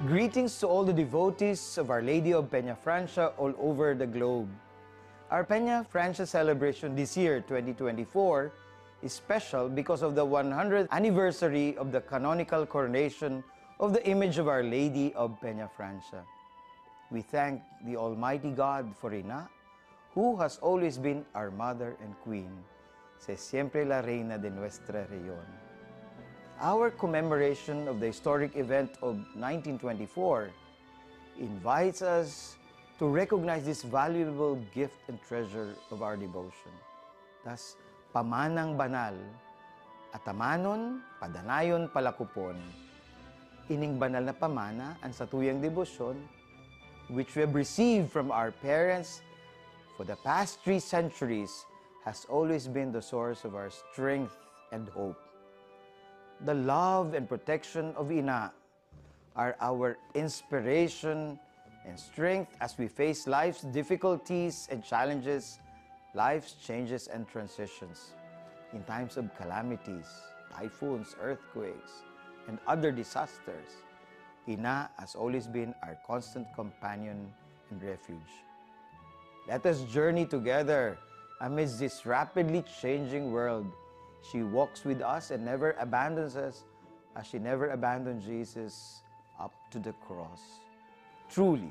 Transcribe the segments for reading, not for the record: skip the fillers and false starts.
Greetings to all the devotees of Our Lady of Peña Francia all over the globe. Our Peña Francia celebration this year, 2024, is special because of the 100th anniversary of the canonical coronation of the image of Our Lady of Peña Francia. We thank the Almighty God for Ina, who has always been our Mother and Queen, se siempre la Reina de nuestra región. Our commemoration of the historic event of 1924 invites us to recognize this valuable gift and treasure of our devotion. Thus, pamanang banal, atamanon, padanayon, palakupon. Ining banal na pamana ang satuyang debosyon which we have received from our parents for the past 3 centuries has always been the source of our strength and hope. The love and protection of Ina are our inspiration and strength as we face life's difficulties and challenges, life's changes and transitions. In times of calamities, typhoons, earthquakes, and other disasters, Ina has always been our constant companion and refuge. Let us journey together amidst this rapidly changing world. She walks with us and never abandons us as she never abandoned Jesus up to the cross. Truly,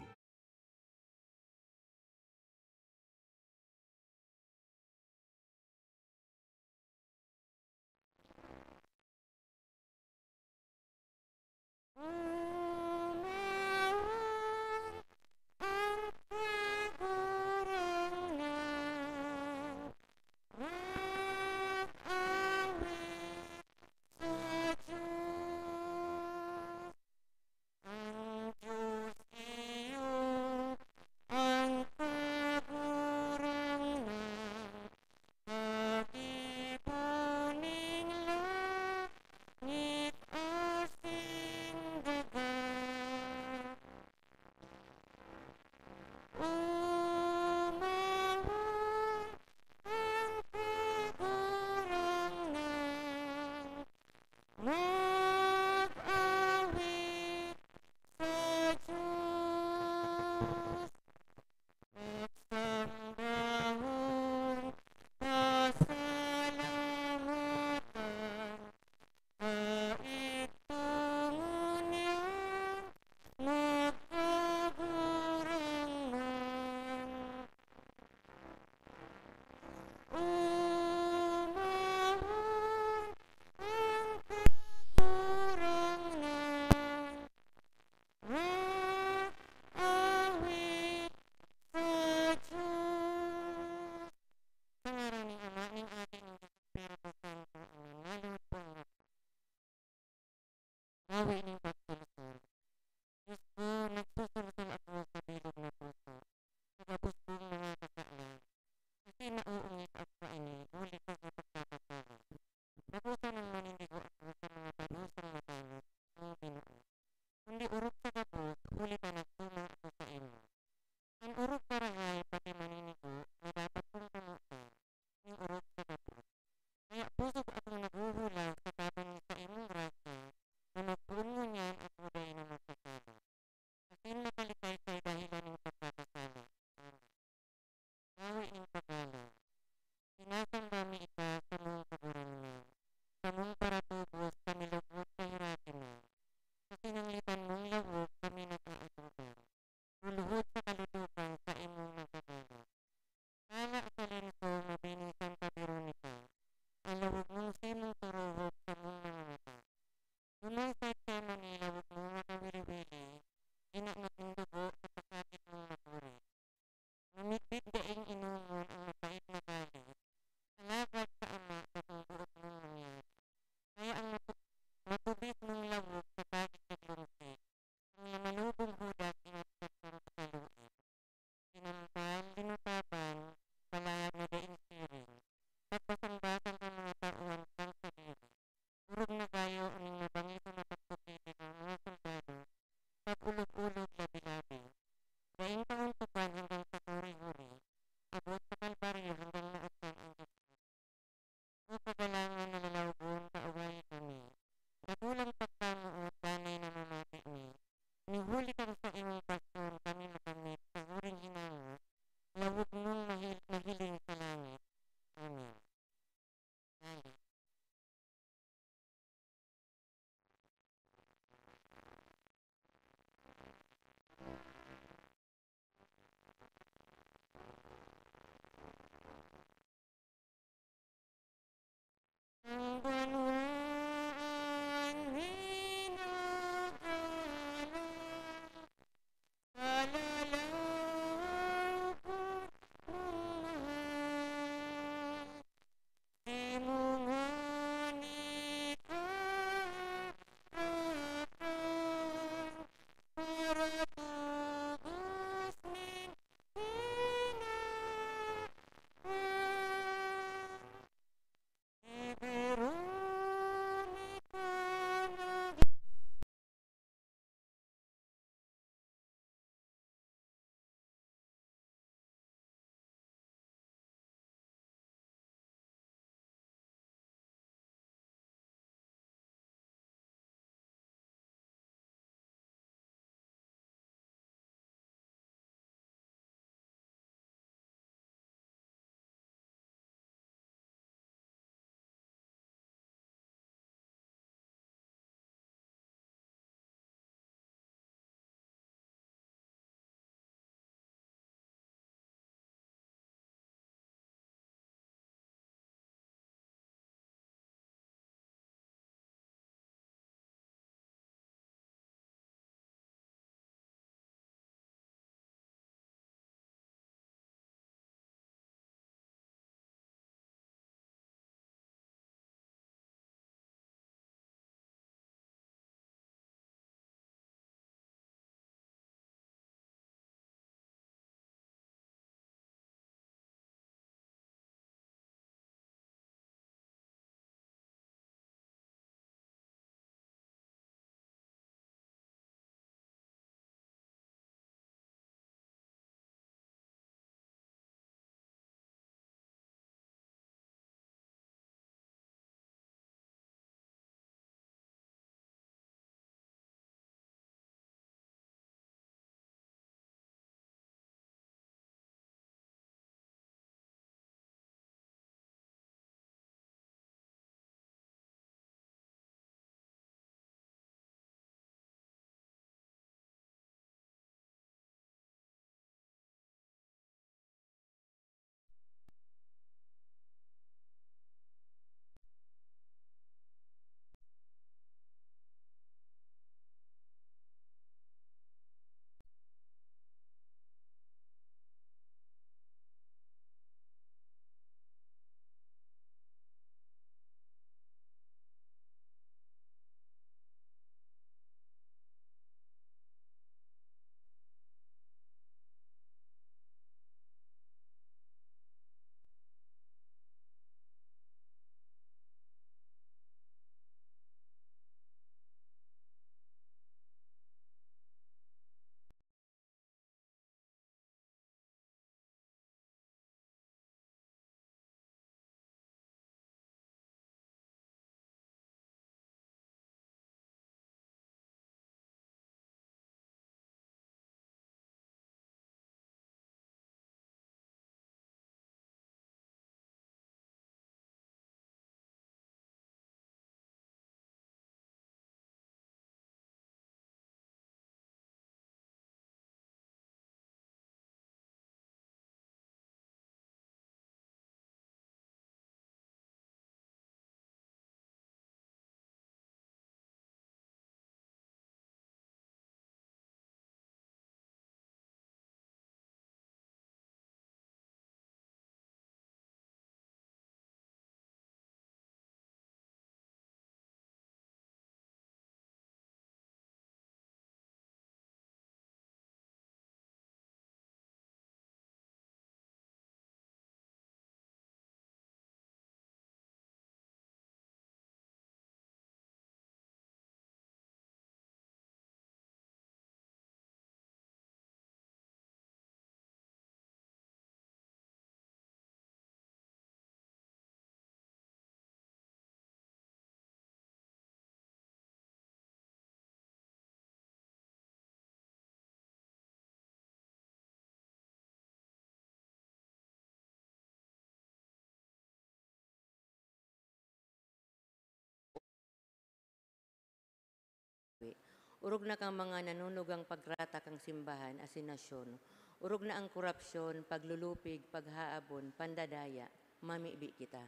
Urog na kang mga nanunugang pagrata kang simbahan asin nasyon. Urog na ang korupsyon, paglulupig, paghaabon, pandadaya, mamibi kita.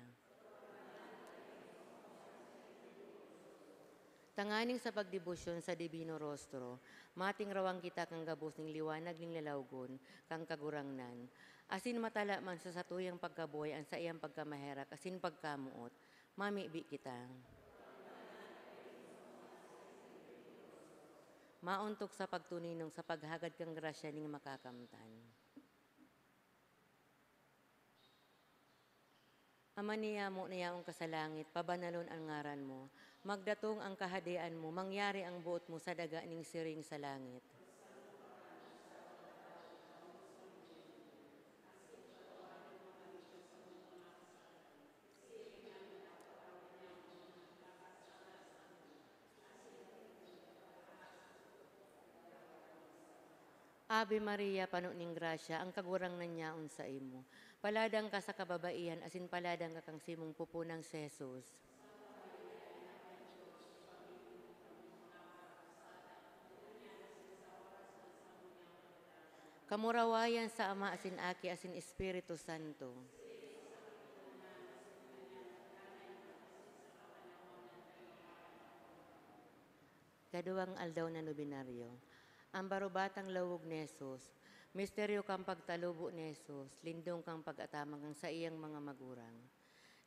Tanganing sa pagdebosyon sa Divino Rostro, mating rawang kita kang gabos ning liwanag ning lalawgon, kang kagurangnan. Asin matala man sa satuyang pagkabuhay ang sa iyang pagkamaherak, asin pagkamuot, mamibi kita. Mauntok sa pagtuninong sa paghagad kang grasya ning makakamtan. Ama niya mo na yaong kasalangit, pabanalon ang ngaran mo. Magdatong ang kahadian mo, mangyari ang buot mo sa daga ning siring sa langit. Ave Maria, pano ning grasya, ang kagurang na niyaon sa imo. Paladang ka sa kababaihan, asin paladang ka kang simong pupunang si Jesus. Kamurawayan sa Ama asin Aki asin Espiritu Santo. Kaduwang aldaw na nobinaryo. Ang barubatang lawog ni Jesus, misteryo kang pagtalubo ni Jesus, lindong kang pag-atamang kang sa iyang mga magurang.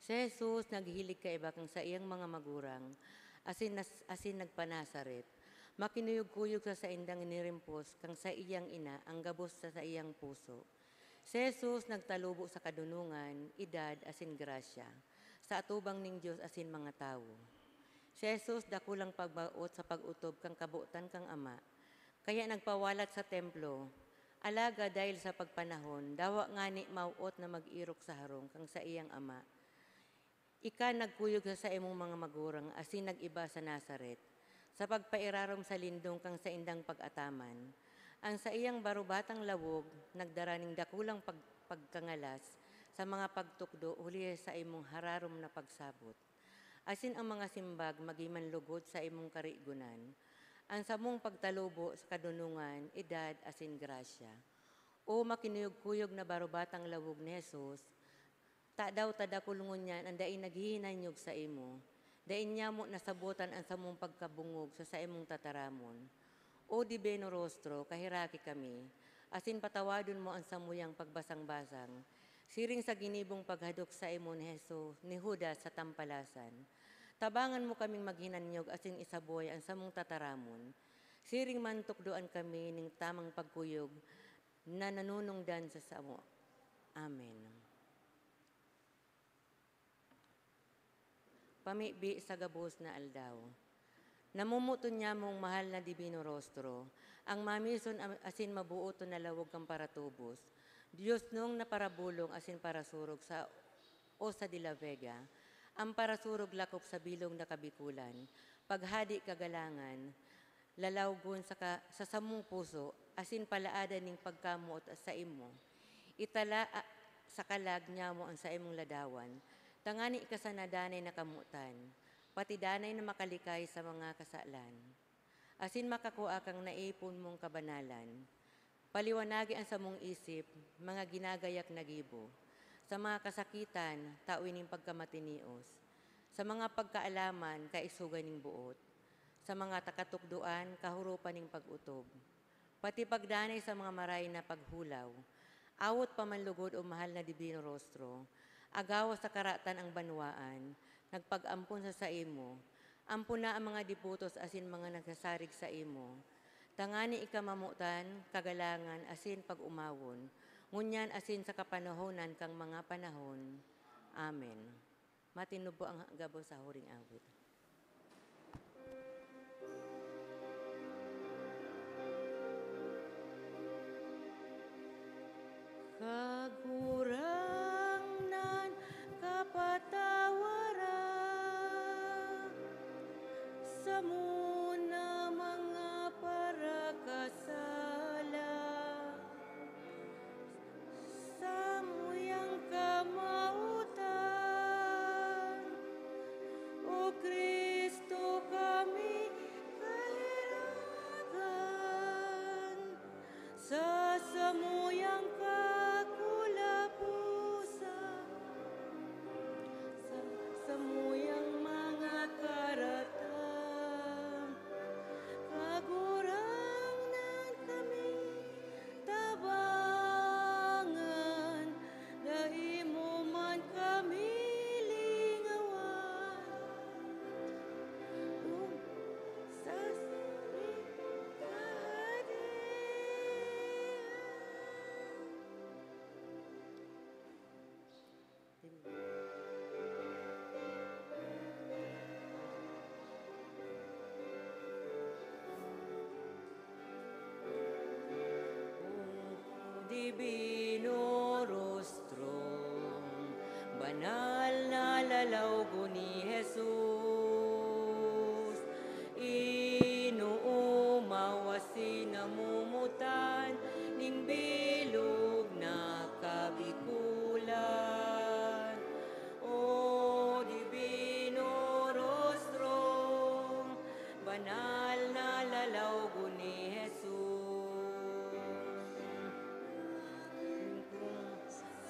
Si Jesus, naghilig ka iba kang sa iyang mga magurang, asin nagpanasaret. Makinuyog-kuyog sa indang inirimpos kang sa iyang ina, ang gabos sa iyang puso. Si Jesus, nagtalubo sa kadunungan, edad, asin grasya, sa atubang ning Diyos asin mga tao. Si Jesus, dakulang pagbaot sa pag-utob kang kabutan kang ama, kaya nagpawalat sa templo, alaga dahil sa pagpanahon, dawa ngani mauot na mag-irok sa harong kang sa iyang ama. Ika nagkuyog sa imong mga magurang, asin nag-iba sa Nazaret, sa pagpairarom sa lindong kang sa indang pag-ataman. Ang sa iyang barubatang lawog, nagdaraning dakulang pagkangalas sa mga pagtukdo uli sa imong hararom na pagsabot. Asin ang mga simbag magiman lugod sa imong karigunan. Ang samong pagtalubo sa kadunungan, edad, asin grasya. O makinuyog-kuyog na barubatang lawog ni Jesus, daw tadakulungon niyan, ang daing naghihinanyog sa imo. Dain niya mo nasabutan ang samong pagkabungog sa imong tataramon. O Divino Rostro, kahiraki kami, asin patawadon mo ang samuyang pagbasang-basang, siring sa ginibong paghadok sa imo ni Jesus, ni Judas sa tampalasan. Tabangan mo kaming maghinanyog asin isaboy ang samong tataramon. Siring man tukdoan kami ning tamang pagkuyog na nanunungdan sa samo. Amen. Pamibi sa gabos na aldaw. Namumuton niya mong mahal na Divino Rostro, ang mamison asin mabuoto na lawog kang paratubos. Diyos nung naparabulong asin parasurog sa Osa de la Vega, ang parasurog lakop sa bilong na kabikulan, paghadi kagalangan, lalawgon sa samong puso, asin palaada ning pagkamuot sa imo. Itala sa kalag niya mo ang sa imong ladawan, tangani ka sa nadanay na kamutan, pati danay na makalikay sa mga kasalan. Asin makakuha kang naipon mong kabanalan, paliwanagi ang samong isip, mga ginagayak na gibo, sa mga kasakitan, tawin ng pagkamatinios, sa mga pagkaalaman, kaisugan ng buot, sa mga takatukduan, kahurupan ng pag-utob, pati pagdanay sa mga maray na paghulaw, awot pamanlugod o mahal na Divino Rostro, agawa sa karatan ang banwaan, nagpag-ampon sa imo, ampun na ang mga diputos asin mga nagsasarig sa imo, tangani ikamamutan, kagalangan, asin pag-umawon, ngunyan asin sa kapanahonan kang mga panahon. Amen. Matinubo ang gabo sa huring awit. Kagurangnan kapatawaran sa muna mga parakasala. Samuyang kamautan, O Kristo kami kahirap. divino rostro, banal na lalawgo ni Jesus, inuumawa sinamumutan, ning bilog na kabikulan. O divino rostro, banal na lalawgo ni Jesus,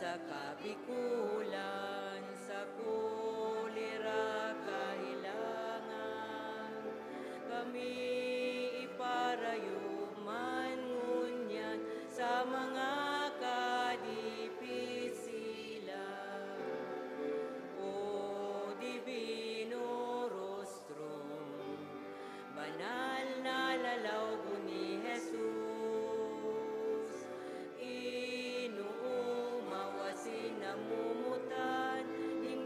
sa kabikulan, sa kulira kahilangan, kami iparayuman ngunyan sa mga kadipisilan. O divino rostro, banal na lalawgo ni Jesus, inuumawa sinamumutan, ning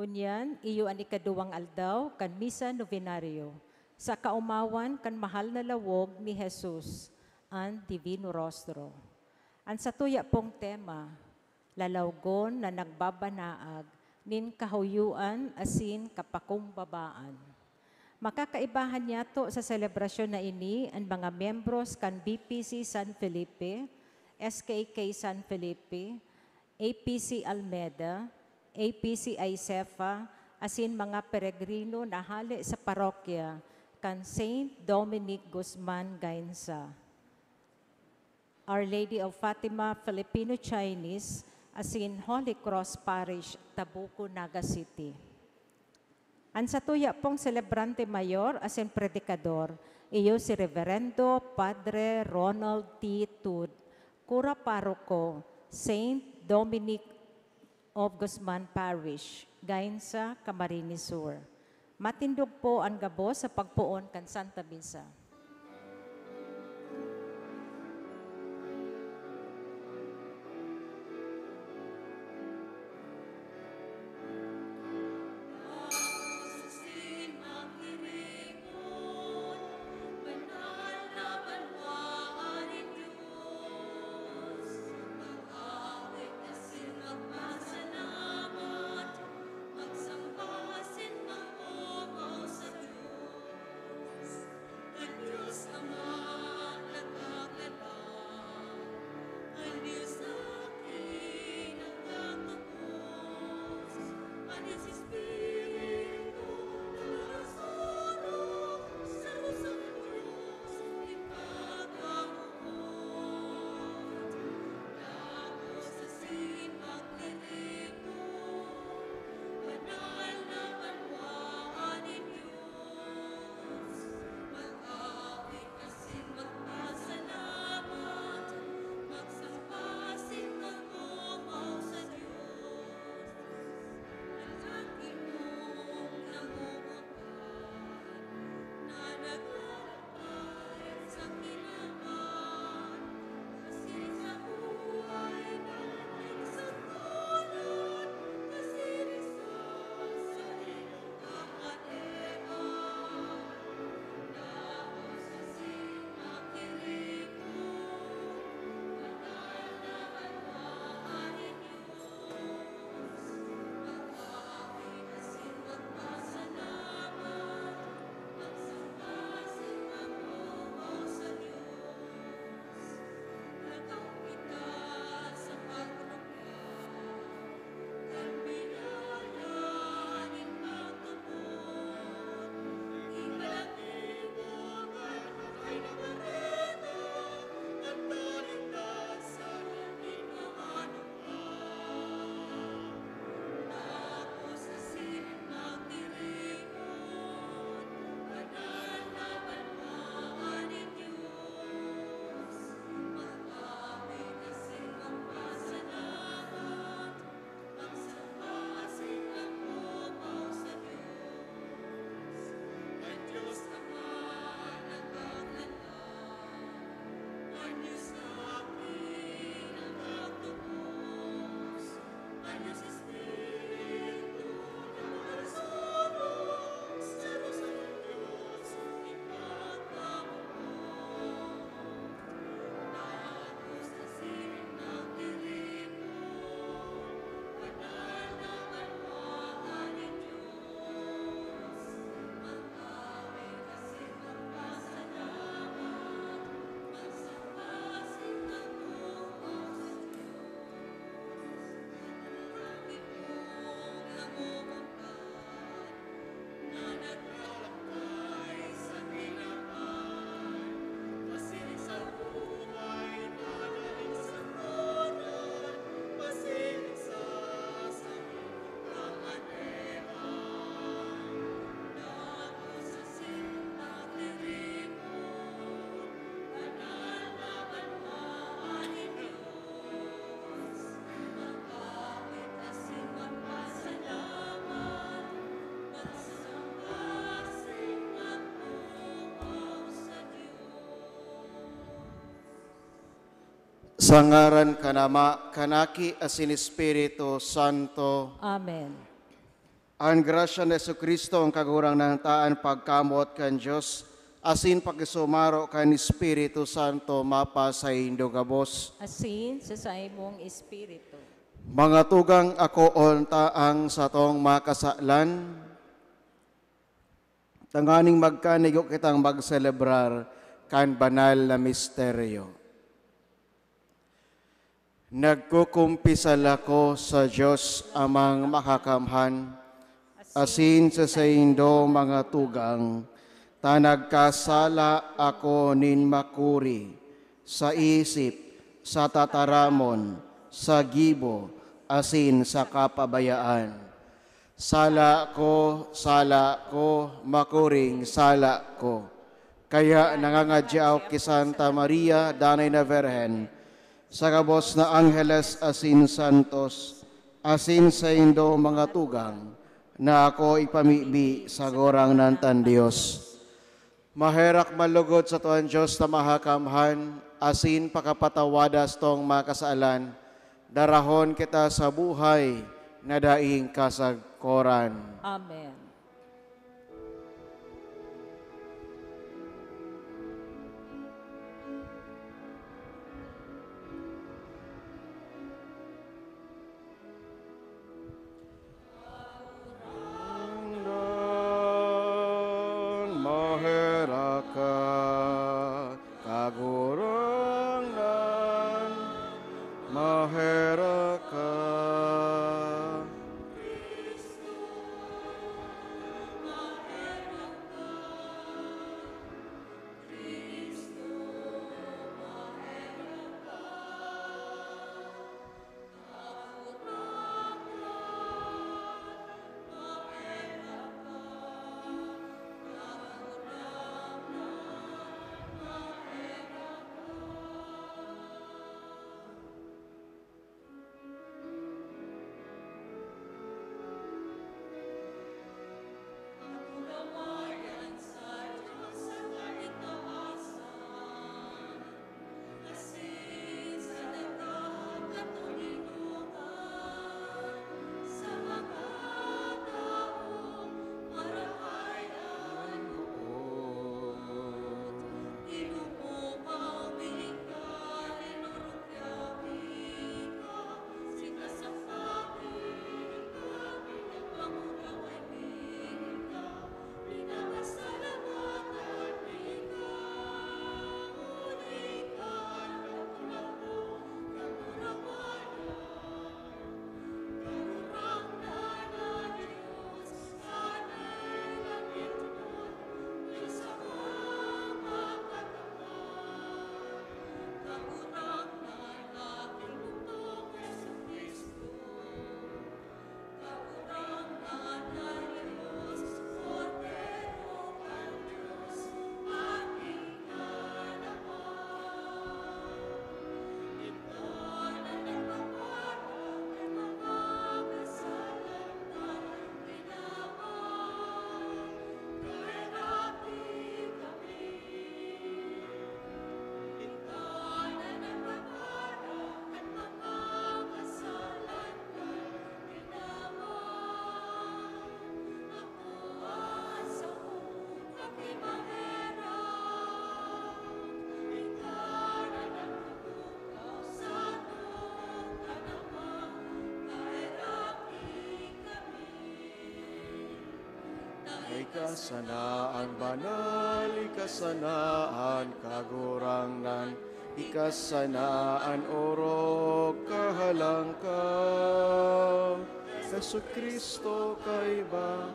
Unyan, iyo ang ikaduwang aldaw, kan misa novenaryo. Sa kaumawan, kan mahal na lawog ni Jesus, ang Divino Rostro. Ang satuya pong tema, lalawgon na nagbabanaag, nin kahuyuan asin kapakumbabaan. Makakaibahan niya to sa selebrasyon na ini ang mga membros kan BPC San Felipe, SKK San Felipe, APC Almeda, APC Aicefa, asin mga peregrino na hali sa parokya kan Saint Dominic Guzman Gainsa. Our Lady of Fatima Filipino-Chinese, asin Holy Cross Parish, Tabuco, Naga City. Ang satuya pong celebrante mayor, asin predikador, iyo si Reverendo Padre Ronald T. Tud, Cura Paroko, Saint Dominic of Guzman Parish, Gainsa, Camarines Sur. Matindog po ang gabo sa pagpuon kan Santa Misa. Sa ngaran kanama, kanaki asin Espiritu Santo. Amen. Ang grasya ni Jesucristo ang kagurang ng taan pagkamot kan Diyos, asin pagkisumaro kan Espiritu Santo mapa sa indo gabos. Asin sa imong espiritu. Mga tugang ako ontaang sa tong makasalan, tanganing magkanigo kitang magselebrar kan banal na misteryo. Nagkukumpisal ako sa Diyos amang makakamhan, asin sa indo mga tugang, tanagkasala ako nin makuri, sa isip, sa tataramon, sa gibo, asin sa kapabayaan. Sala ko, makuring sala ko. Kaya nangangadyaw ki Santa Maria, Danay na Virhen, sa kabos na Angeles asin Santos, asin sa indo mga tugang, na ako ipamibi sa gorang ng tan Diyos. Maherak malugod sa tuan Diyos na mahakamhan, asin pakapatawadas tong makasalan, darahon kita sa buhay na daing kasagkoran. Amen. Maheraka kagurangan, maheraka. Ikasanaan banal, ikasanaan kagurangnan, ikasanaan orok kahalangka. Jesucristo kay ba?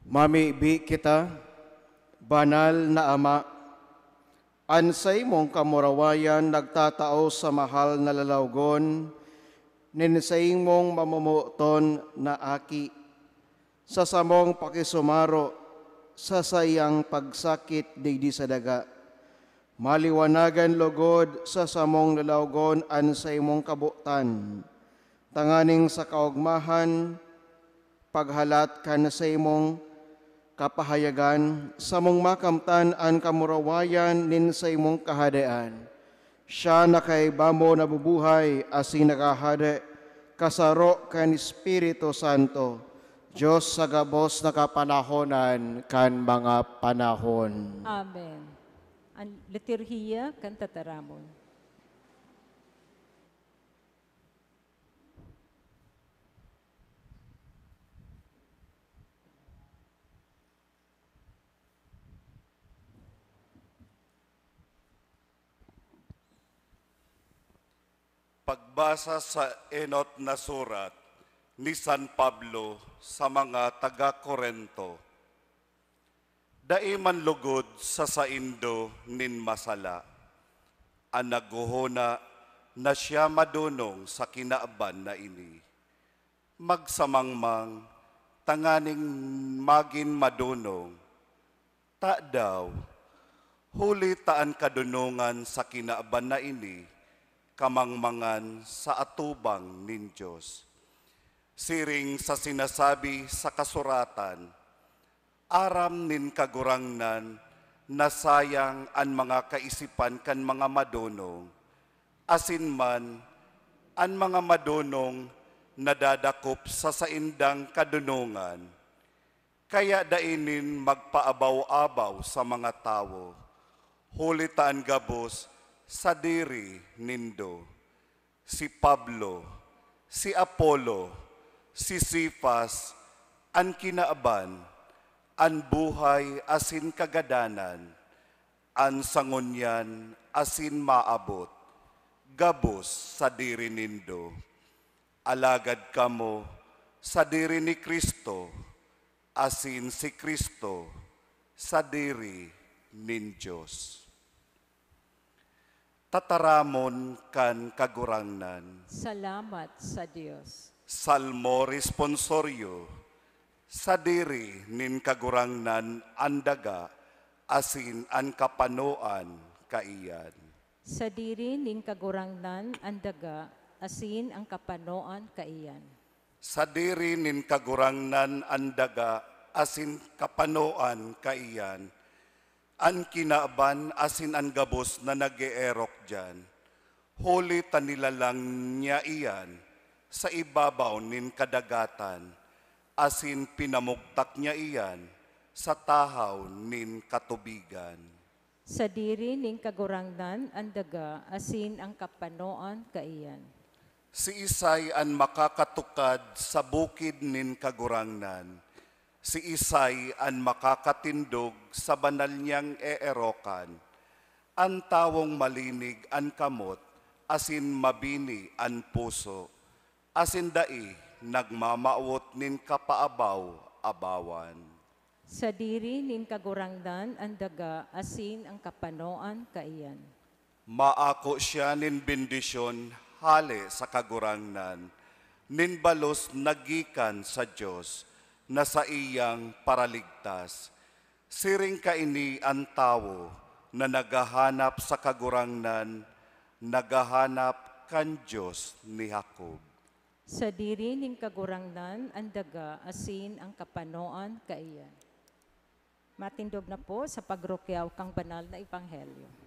Mamibi kita, banal na Ama, ansay mong kamurawayan nagtatao sa mahal na lalawgon, ninsay mong mamumuton na aki, sa samong pakisumaro, sa sayang pagsakit digdi sa daga. Maliwanagan lugod sa samong lalawgon an sa imong kabutan. Tanganing sa kaugmahan, paghalat kan sa imong kapahayagan, sa mong makamtan ang kamurawayan nin sa imong kahadaan. Siya na kay bamo nabubuhay asin nakahade, kasaro kan Espiritu Santo, Diyos sa gabos na kapanahonan kan mga panahon. Amen. Ang liturhiya kan tataramon. Pagbasa sa enot na surat ni San Pablo sa mga taga-Korento. Daiman lugod sa saindo nin masala, ang naguhuna na siya madunong sa kinaaban na ini. Magsamangmang, tanganing magin madunong, ta daw, huli taan kadunungan sa kinaaban na ini, kamangmangan sa atubang nin Diyos. Siring sa sinasabi sa kasuratan, aram nin kagurangnan na sayang an mga kaisipan kan mga madunong, asin man an mga madunong nadadakop sa saindang kadunungan. Kaya dainin magpaabaw-abaw sa mga tao, hulitaan gabos sa diri nindo. Si Pablo, si Apollo, si Sifas, an kinaaban, an buhay asin kagadanan, an sangunyan asin maabot, gabos sa diri nindo. Alagad kamo sa diri ni Kristo, asin si Kristo sa diri nin Diyos. Tataramon kan kagurangnan. Salamat sa Diyos. Salmo responsoryo. Sa diri nin kagurangnan andaga, asin an kapanoan kaiyan. Sa diri ning kagurangnan ang daga, asin ang kapanoan kaiyan. Sa diri nin kagurangnan andaga, asin kapanoan kaiyan. An kinaaban asin an gabos na nag-eerok dyan. Huli tanilalang niya iyan sa ibabaw nin kadagatan, asin pinamugtak niya iyan sa tahaw nin katubigan. Sa diri ning kagurangnan ang daga, asin ang kapanoan kaiyan. Si Isay an makakatukad sa bukid nin kagurangnan. Si Isay an makakatindog sa banal niyang eerokan. Ang tawong malinig an kamot, asin mabini an puso. Asin dai nagmamaawot nin kapaabaw-abawan. Sa diri ning kagurangnan ang daga, asin ang kapanoan kaiyan. Maako siya nin bendisyon hale sa kagurangnan, nin balos nagikan sa Diyos, na sa iyang paraligtas. Siring kaini ang tao na nagahanap sa kagurangnan, nagahanap kan Diyos ni Jacob. Sa diri ning kagurangnan ang daga, asin ang kapanoan kaiyan. Matindog na po sa pagrukyaw kang banal na ebanghelyo.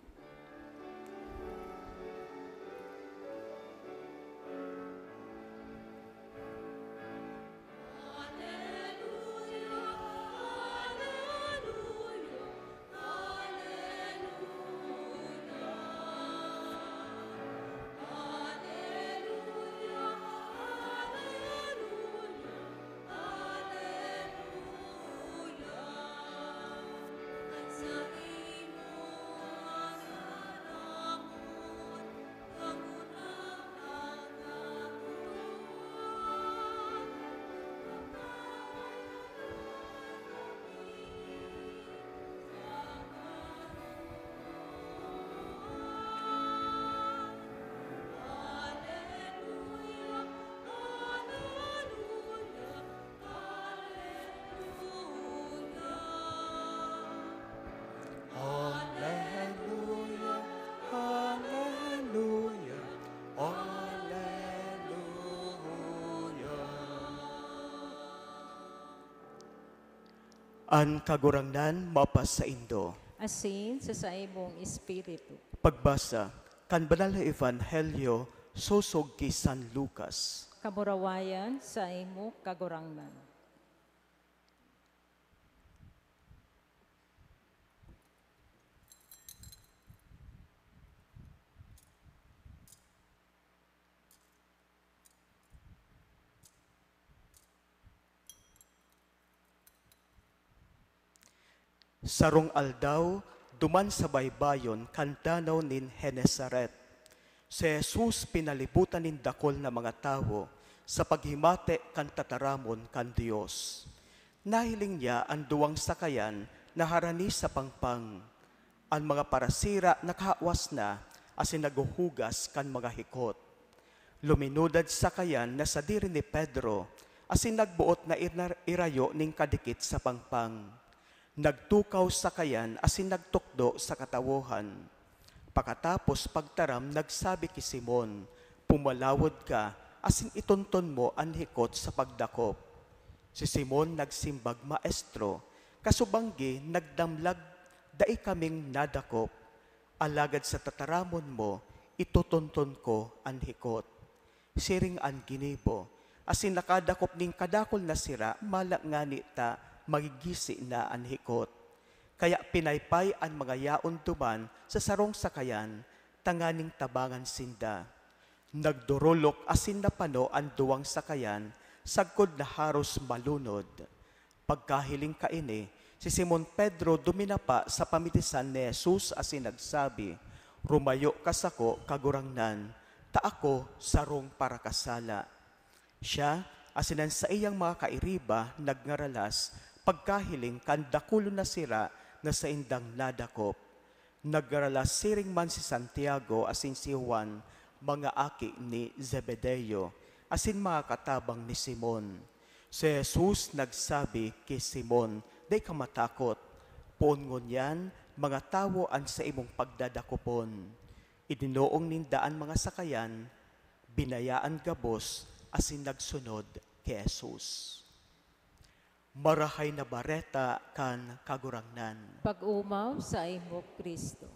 An kagurangnan mapas sa Indo. Asin sa imong espiritu. Pagbasa, kan banal na Ebanghelyo, susog kay San Lucas. Kamurawayan sa imo kagurangnan. Sarong aldaw, duman sa baybayon, kantanaw nin Genesaret. Si Jesus pinalibutan nin dakol na mga tao sa paghimate kan tataramon kan Dios. Nahiling niya ang duwang sakayan na harani sa pangpang. Ang mga parasira nakahawas na asin naguhugas kan mga hikot. Luminudad sakayan na sa diri ni Pedro asin nagbuot na irayo ning kadikit sa pangpang. Nagtukaw sa kayan asin nagtukdo sa katawohan. Pakatapos pagtaram, nagsabi ki Simon, pumalawod ka asin itonton mo ang hikot sa pagdakop. Si Simon nagsimbag, Maestro, kasubanggi nagdamlag dai kaming nadakop. Alagad sa tataramon mo, itutonton ko ang hikot. Siring ang ginibo, asin nakadakop ning kadakol na sira, malak ngani ta, magigisi na ang hikot. Kaya pinaypay ang mga yaon duman sa sarong sakayan, tanganing tabangan sinda. Nagdurulok asin na pano ang duwang sakayan, sagkod na haros malunod. Pagkahiling kaini, si Simon Pedro duminapa sa pamitisan ni Jesus asin nagsabi, rumayo ka sako kagurangnan, ta ako sarong para kasala. Siya, asinan sa iyang mga kairiba, nagngaralas, pagkahiling kan dakulo na sira na sa indang nadakop. Naggaralas siring man si Santiago asin si Juan, mga aki ni Zebedeo, asin mga katabang ni Simon. Si Jesus nagsabi kay Simon, day ka matakot, puon yan, mga tawo an sa imong pagdadakopon. Idinoong nindaan mga sakayan, binayaan gabos, asin nagsunod kay Jesus. Marahay na bareta kan kagurangnan. Pag-umaw sa imo Kristo.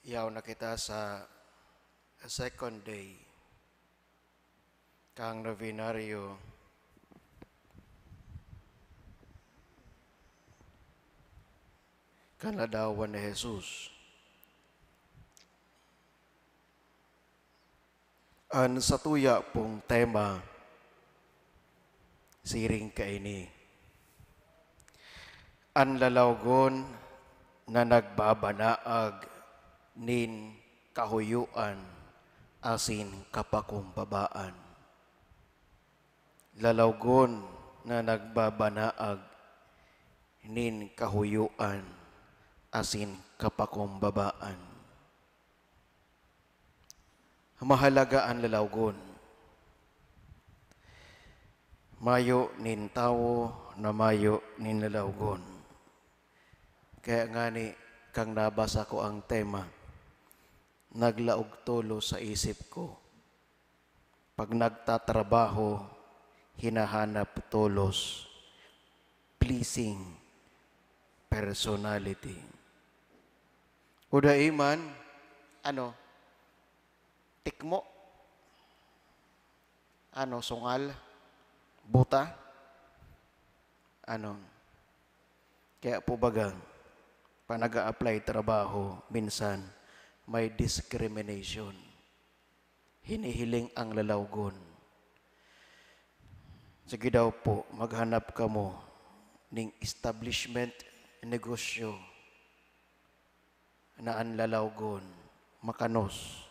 Yaw na kita sa second day kang novenaryo kanladawan ni Jesus. An sa tuya pong tema siring kaini. An lalawgon na nagbabanaag nin kahuyuan asin kapakumbabaan. Lalawgon na nagbabanaag nin kahuyuan asin kapakumbabaan. Mahalaga ang lalawgon. Mayo nin tawo na mayo nin lalawgon. Kaya nga ni kang nabasa ko ang tema, naglaog tulo sa isip ko. Pag nagtatrabaho, hinahanap tulos, pleasing personality. Udaiman, tikmo, sungal, buta, kaya po bagang, pa nag-a-apply trabaho, minsan, may discrimination. Hinihiling ang lalawgon. Sige daw po, maghanap ka mo ng establishment, negosyo na ang lalawgon, makanos.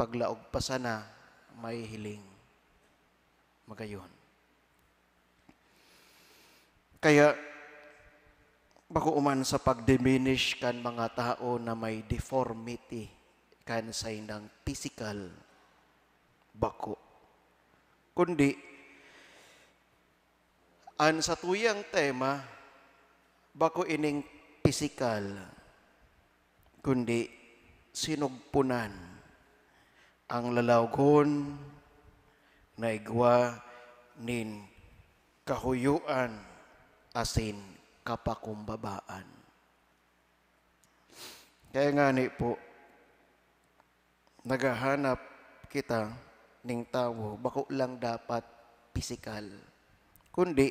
paglaog pa sana, may hiling. Magayon. Kaya, bako uman sa pag-diminish kan mga tao na may deformity kan sa inang physical, bako. Kundi, an sa tuyang tema, bako ining physical, kundi sinugpunan ang lalawgon na igwa nin kahuyuan asin kapakumbabaan. Kaya nga ni po, naghahanap kita ning tao, bako lang dapat physical, kundi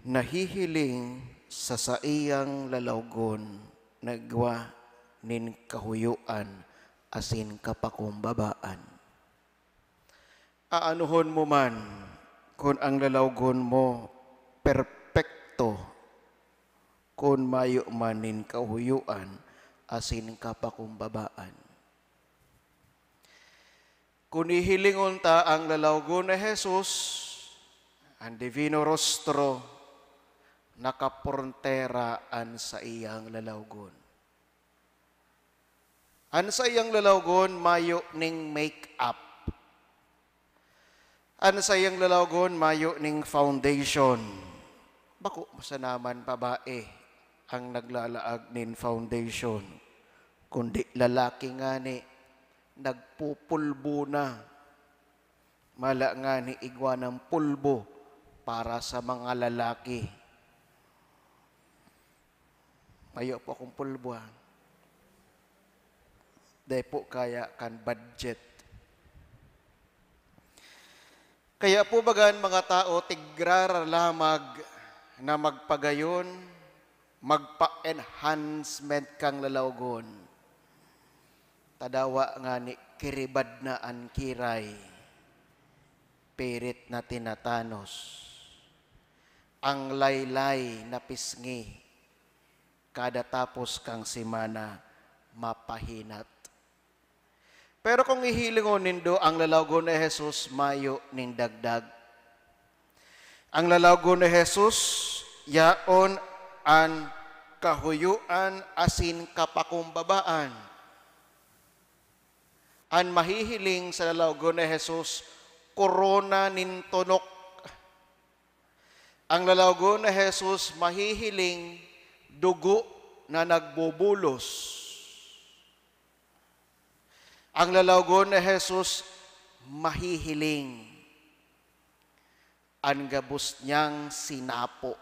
nahihiling sa saiyang lalawgon nagwa nin kahuyuan asin kapakumbabaan. Aanuhon mo man kung ang lalawgon mo perpekto, kung mayo man nin kahuyuan asin kapakumbabaan. Kung ihilingon ta ang lalawgon na Jesus, ang Divino Rostro, nakaporteraan sa iyang lalawgon. An sa iyang lalawgon, mayo ning make-up. An sa iyang lalawgon, mayo ning foundation. Bako sa naman babae ang naglalaag nin foundation, kundi lalaki nga ni nagpupulbo na. Mala nga ni igwa ng pulbo para sa mga lalaki. Mayo po akong pulbuhan. Dahil po kaya kan budget. Kaya po bagan mga tao, tigrara lamag na magpagayon, magpa-enhancement kang lalawgon. Tadawa nga ni kiribad na an kiray, pirit na tinatanos, ang laylay na pisngi, kada tapos kang simana, mapahinat. Pero kung ihilingon nindo ang lalawgon ni Jesus, mayo ning dagdag. Ang lalawgon ni Jesus, yaon an kahuyuan asin kapakumbabaan. An mahihiling sa lalawgon ni Jesus, korona nin tunok. Ang lalawgon ni Jesus, mahihiling dugo na nagbubulos. Ang lalawgon ni Jesus, mahihiling ang gabos niyang sinapo,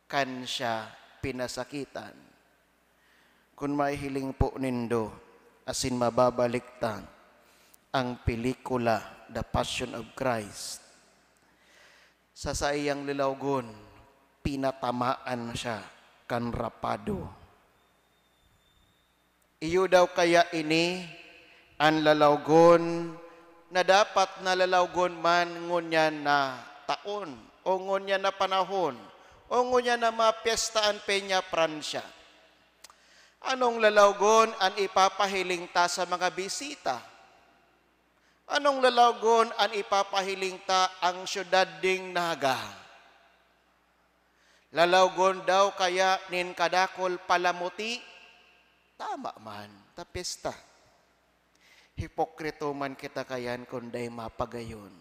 kan siya pinasakitan. Kung mahihiling po nindo, asin mababaliktan ang pelikula The Passion of Christ, sa saiyang lalawgon, pinatamaan siya kan rapado. Iyo daw kaya ini ang lalawgon na dapat na lalawgon man ngunyan na taon o ngunyan na panahon o ngunyan na mapiestaan Peña Francia. Anong lalawgon ang ipapahiling ta sa mga bisita? Anong lalawgon ang ipapahiling ta ang syudad ding Naga? Lalawgon daw kaya nin kadakol palamuti? Tama man, ta pesta. Hipokrito man kita kayan kunday mapagayon.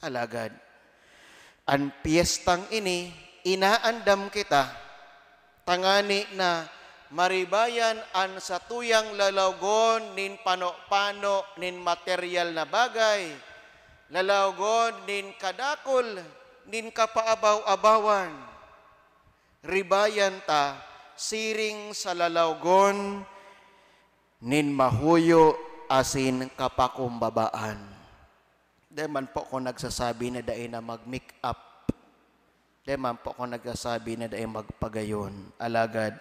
Alagad, ang piyestang ini, inaandam kita, tangani na maribayan an sa tuyang lalawgon nin pano-pano nin material na bagay, lalawgon nin kadakol, nin kapaabaw-abawan, ribayan ta, siring sa lalawgon, nin mahuyo asin kapakumbabaan. Di man po ko nagsasabi na dahil na mag-make up. Di man po ko nagsasabi na dahil magpagayon. Alagad,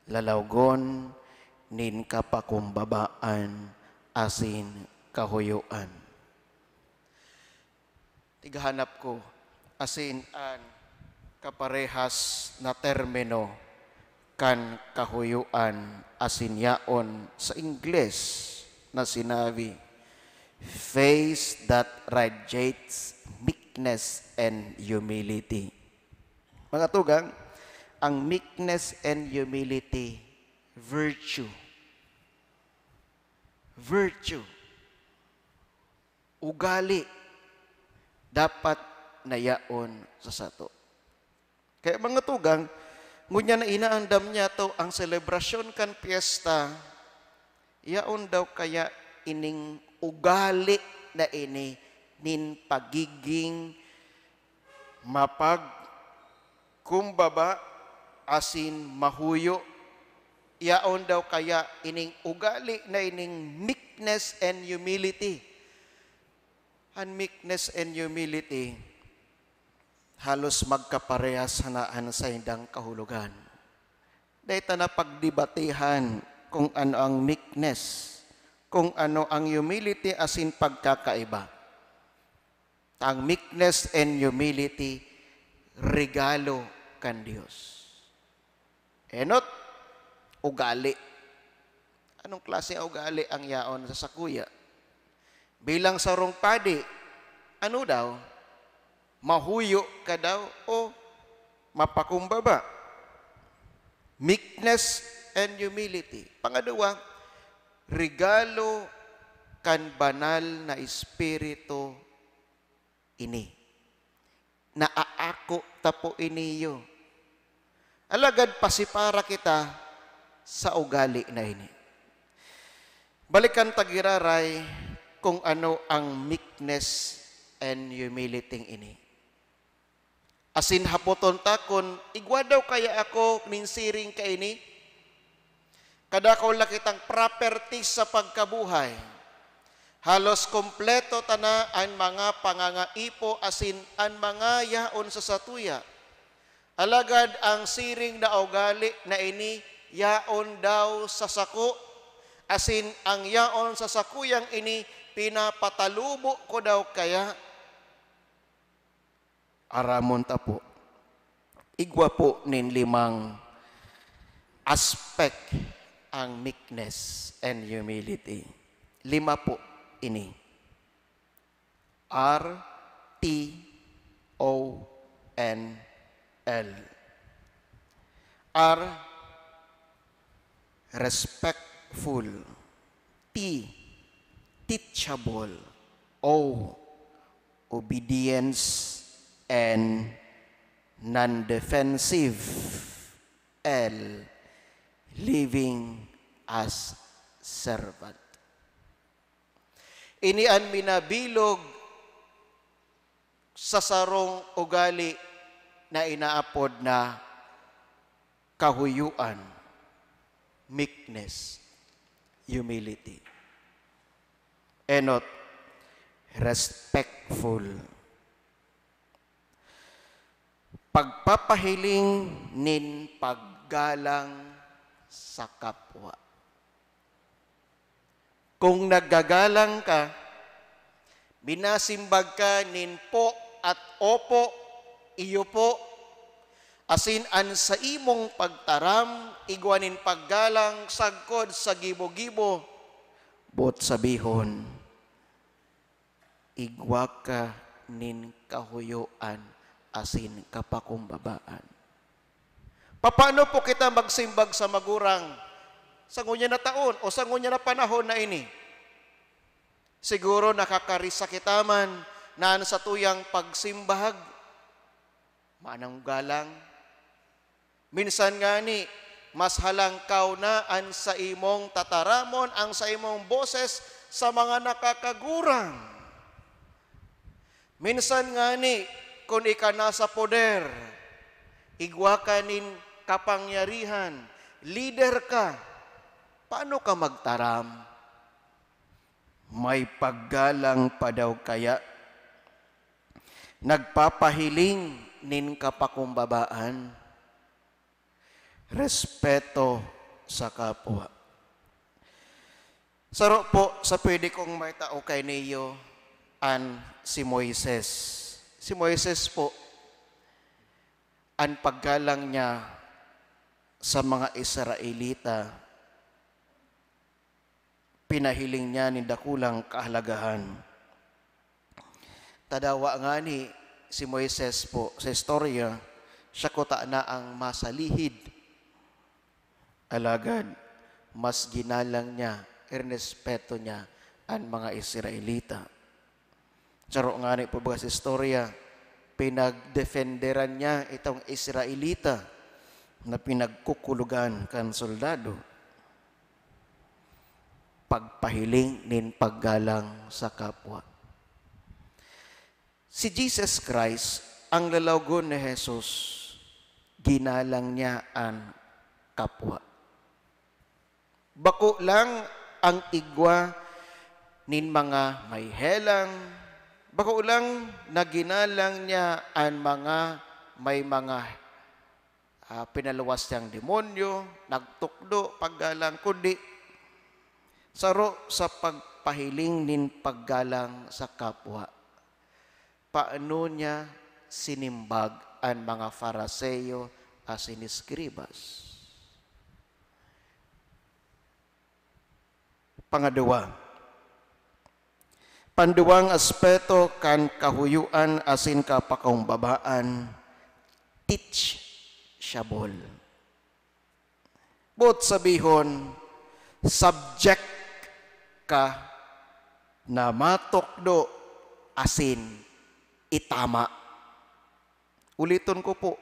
lalawgon, nin kapakumbabaan asin kahuyuan. Tigahanap ko, asin an kaparehas na termino kan kahuyuan asin yaon sa Ingles na sinabi, face that radiates meekness and humility. Mga tugang, ang meekness and humility, virtue. Virtue. Ugali. Dapat nayaon sa sato. Kaya mga tugang, ngunya na inaandam niya to ang selebrasyon kan piyesta, yaon daw kaya ining ugali na ini nin pagiging mapagkumbaba asin mahuyo. Yaon daw kaya ining ugali na ining meekness and humility. Ang meekness and humility, halos magkaparehas hanaan sa indang kahulugan. Dahil na pagdibatihan kung ano ang meekness, kung ano ang humility asin pagkakaiba. Ang meekness and humility, regalo kan Diyos. Enot, ugali. Anong klase ugali ang yaon sa sakuya? Bilang sarong padi, ano daw? Mahuyo ka daw o mapakumbaba? Meekness and humility. Pangalawa, regalo kan banal na espiritu ini. Naaako tapo iniyo. Alagad pasipara kita sa ugali na ini. Balikan tagiraray kung ano ang meekness and humility ini. Asin hapoton takon, igwa daw kaya ako ninsiring ka ini? Kada ko lakitang properties sa pagkabuhay. Halos kompleto tana ang mga pangangaipo asin ang mga yaon sa satuya. Alagad ang siring na ugali na ini, yaon daw sa sako. Asin ang yaon sa sakuyang ini, pinapatalubo ko daw kaya. Aramon ta po. Igwa po nin 5 aspect ang meekness and humility. 5 po ini. R-T-O-N-L. R, respectful. T, teachable. O, obedience and non-defensive. L, living as servant. Ini ang minabilog sa sarong ugali na inaapod na kahuyuan, meekness, humility. Enot, respectful. Pagpapahiling nin paggalang sa kapwa. Kung naggagalang ka, binasimbag ka nin po at opo, iyo po, asin an sa imong pagtaram, igwanin paggalang sagkod sa gibo-gibo, bot sabihon, igwa ka nin kahuyuan, asin kapakumbabaan. Paano po kita magsimbag sa magurang sa ngunya na taon o sa ngunya na panahon na ini? Siguro nakakarisa kita man na sa tuyang pagsimbag, manang galang. Minsan nga ni, mas halangkaw na ang sa imong tataramon, ang sa imong boses sa mga nakakagurang. Minsan nga ni, kung ika nasa poder, igwa ka nin kapangyarihan, leader ka, paano ka magtaram? May paggalang pa daw kaya? Nagpapahiling nin kapakumbabaan? Respeto sa kapwa. Saro po sa pwede kong may tao kay niyo an si Moises. Si Moises po, ang paggalang niya sa mga Israelita, pinahiling niya ni dakulang kahalagahan. Tadawa nga ni si Moises po sa istorya, siya ko na ang masalihid. Alagad, mas ginalang niya, irespeto niya ang mga Israelita. Saro nga ni po ba sa istorya, pinagdefenderan niya itong Israelita na pinagkukulugan kan soldado. Pagpahiling nin paggalang sa kapwa. Si Jesus Christ, ang lalawgon ni Jesus, ginalang niya ang kapwa. Bako lang ang igwa nin mga may helang, bako lang na ginalang niya ang mga may mga pinaluwas niyang demonyo, nagtukdo, paggalang, kundi saro sa pagpahiling nin paggalang sa kapwa. Paano niya sinimbag ang mga Fariseo as iniskribas? Panduwang aspeto kan kahuyuan asin kapakaumbabaan, teachable. Bot sabihon, subject ka na matokdo asin itama. Ulitin ko po,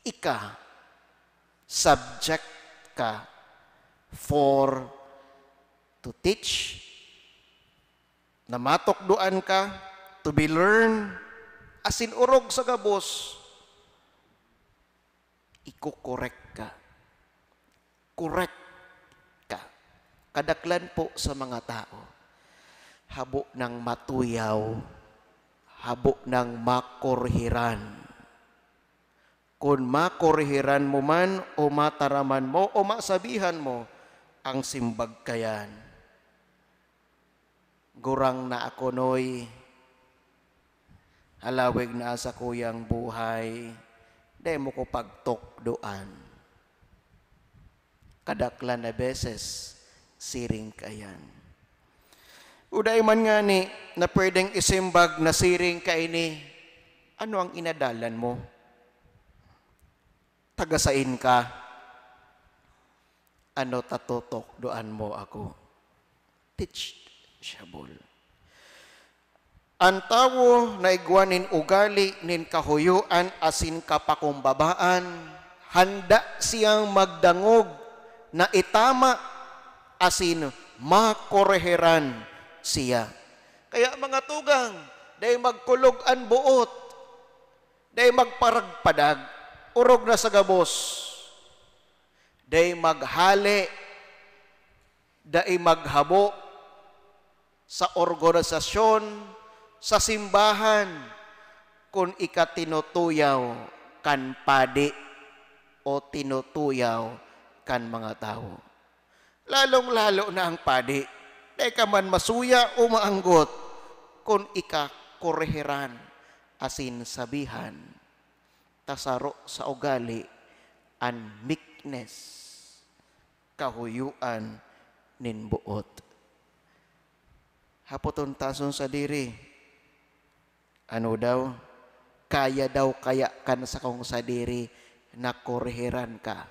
ika, subject ka for to teach, na matokdoan ka, to be learned, asin urog sa gabos, iko-correct ka. Correct ka. Kadaklan po sa mga tao, habo ng matuyaw, habo ng makorhiran. Kung makorhiran mo man o mataraman mo o masabihan mo, ang simbag kayan. Gurang na ako noy, halawig na sa kuyang buhay, di mo ko pagtokdoan. Kadaklan na beses, siring kayan. Uday man nga ni, na pwedeng isimbag na siring ka ini, ano ang inadalan mo? Tagasain ka? Ano tatutokdoan mo ako? Teachable. Ang tawo na igwanin ugali nin kahuyuan asin kapakumbabaan, handa siyang magdangog na itama asin makoreheran siya. Kaya mga tugang, day magkulog ang buot, day magparagpadag, urog na sa gabos, day maghali, day maghabo sa organisasyon, sa simbahan, kung ikatinutuyaw kan padi o tinutuyaw kan mga tao. Lalong-lalo na ang padi, day ka man masuya o maanggot, kung ikakoreheran, asin sabihan, tasaro sa ugali, an meekness, kahuyuan nin buot. Hapoton tason sa diri, ano daw, kaya daw kaya kan sa kong sa diri, na koreheran ka.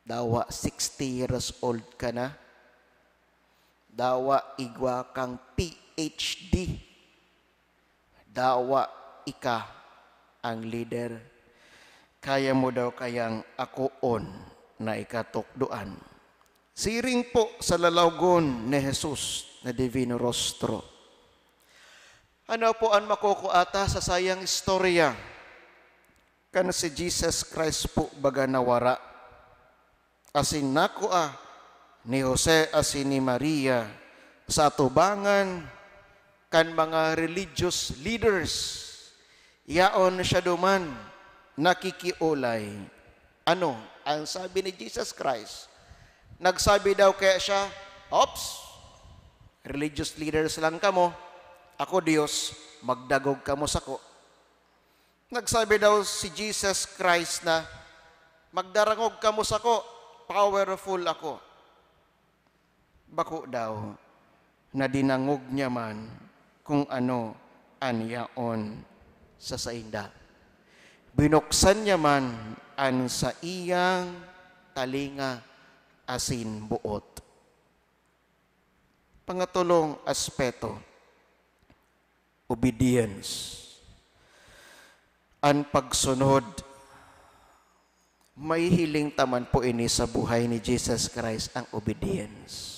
Dawa 60 years old ka na, dawa igwa kang PhD, dawa ika ang leader, kaya mo daw kayang akoon na ikatokdoan. Siring po sa lalawgon ni Jesus na Divino Rostro. Ano po ang makukuata sa sayang istorya? Kan si Jesus Christ po baga nawara. Asin nakuha ni Jose asin ni Maria sa atubangan kan mga religious leaders. Yaon siya duman nakikiulay. Ano ang sabi ni Jesus Christ? Nagsabi daw kaya siya, ops, religious leaders lang kamo, ako Diyos, magdagog kamo sako. Nagsabi daw si Jesus Christ na, magdarangog kamo sako, powerful ako. Bako daw, na dinangog niya man kung ano anyaon sa sainda. Binuksan niya man an sa iyang talinga asin buot. Pangatulong aspeto, obedience. Ang pagsunod, may hiling taman po ini sa buhay ni Jesus Christ ang obedience.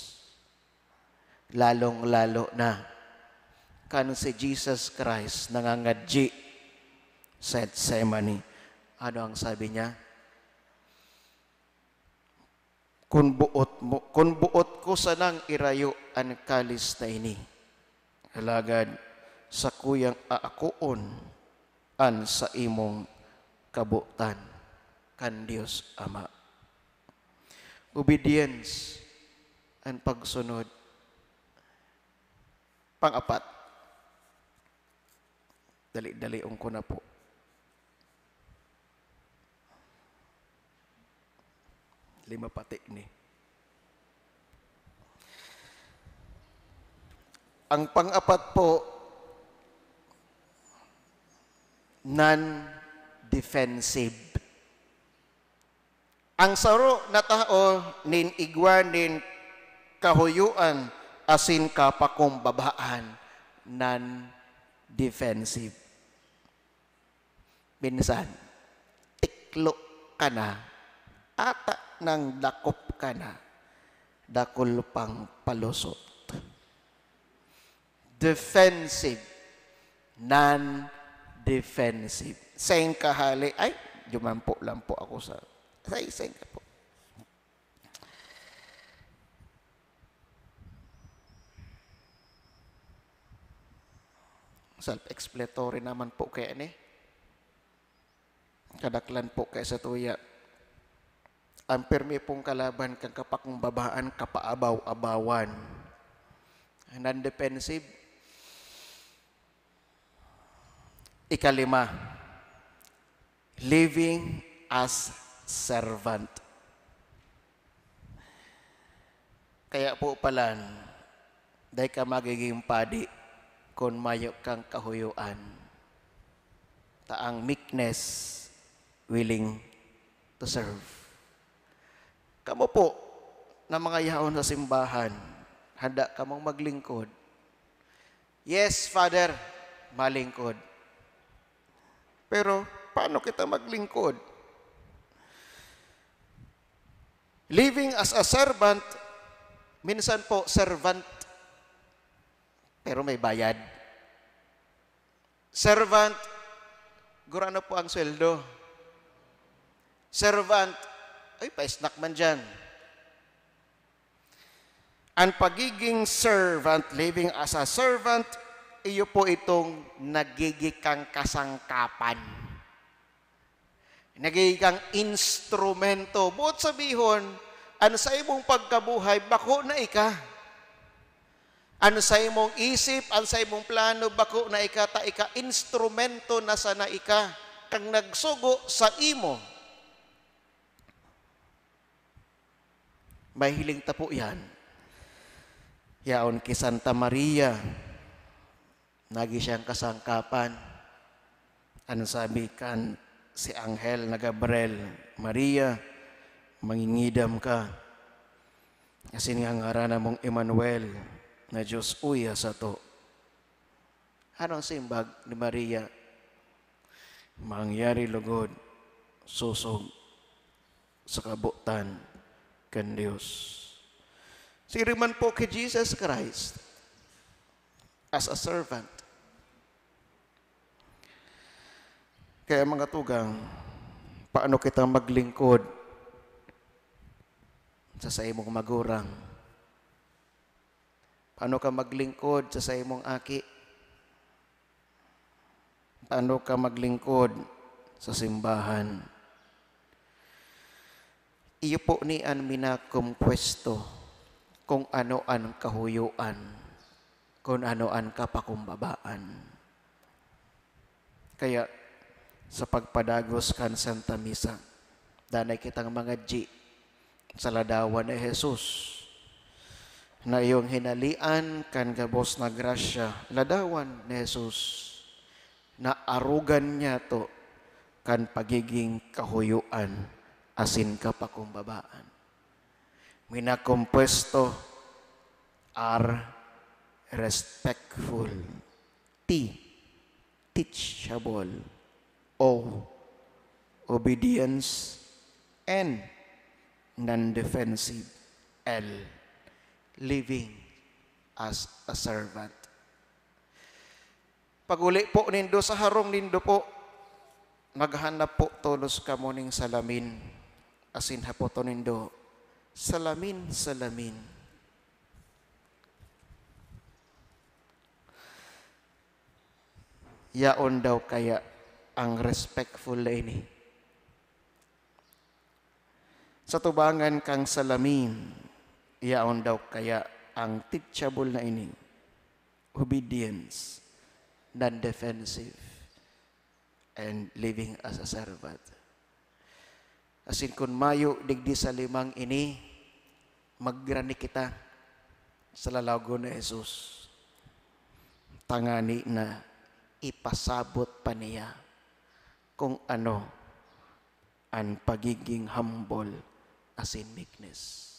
Lalong-lalo na kan si Jesus Christ nangangadji sa Gethsemane. Ano ang sabi niya? Kung buot ko sanang irayo ang kalis na ini, halagad sa kuyang aakuon an sa imong kabutan kan Dios Ama. Obedience ang pagsunod. Pang-apat, dali-daliong ko na po. Lima pati ni. Ang pang-apat po, non-defensive. Ang saro na tao nin igwan nin kahuyuan asin kapakumbabaan, non-defensive. Minsan, tiklo ka na, ata ng dakop ka na, dakol pang palusot. Defensive, non-defensive. Sayang kahali, ay, jumampo lang po ako sa, sayang ka po. Self-explanatory naman po kaya ni. Kadaklan po kaya sa tuya. Ang pirmi pong kalaban kang kapakumbabaan, kapaabaw-abawan. Non-defensive. Ikalima, living as servant. Kaya po pala, dahil ka magiging padi, kung mayo kang kahuyuan. Taang meekness, willing to serve. Kamo po, na mga yaon sa simbahan, handa ka mong maglingkod. Yes, Father, malingkod. Pero, paano kita maglingkod? Living as a servant, minsan po, servant, pero may bayad. Servant, gurano po ang sweldo. Servant, ay, pa-snack man dyan. Ang pagiging servant, living as a servant, iyo po itong nagigikang kasangkapan. Nagigikang instrumento. Buot sabihon, ano sa imong pagkabuhay, bako na ika. Ano sa imong isip, ano sa imong plano, bako na ika, ta ika, instrumento na sana ika, kang nagsugo sa imo. May hiling tapo yan. Yaon ki Santa Maria, nagi siyang kasangkapan. Ano sabi kan si Anghel na Gabriel, Maria, mangingidam ka. Kasi nga ngaranan mong Emmanuel, na Diyos uya sa to. Anong simbag ni Maria? Mangyari lugod, susog sa kabutan kan Diyos. Siriman po kay Jesus Christ as a servant. Kaya mga tugang, paano kita maglingkod sa imong magurang? Paano ka maglingkod sa imong aki? Paano ka maglingkod sa simbahan? Iyo po ni an minakumpwesto kung ano an kahuyuan, kung ano an kapakumbabaan. Kaya sa pagpadagos kan Santa Misa, danay kitang mga G sa ladawan ni Jesus na iyong hinalian kan gabos na grasya, ladawan ni Jesus na arugan niya to kan pagiging kahuyuan asin kapakumbabaan. Minakompuesto are respectful, teachable, O, obedience, and non-defensive, L, living as a servant. Paguli po nindo sa harong nindo po, maghanap po tolos kamo ning salamin, asin hapoto nindo, salamin, salamin. Yaon daw kaya ang respectful na ini. Sa tubangan kang salamin, yaon daw kaya ang teachable na ini. Obedience, non-defensive, and living as a servant. Asin kun mayo digdi sa limang ini, maggrani kita sa lalago na Jesus. Tangani na ipasabot pa niya kung ano ang pagiging humble asin meekness.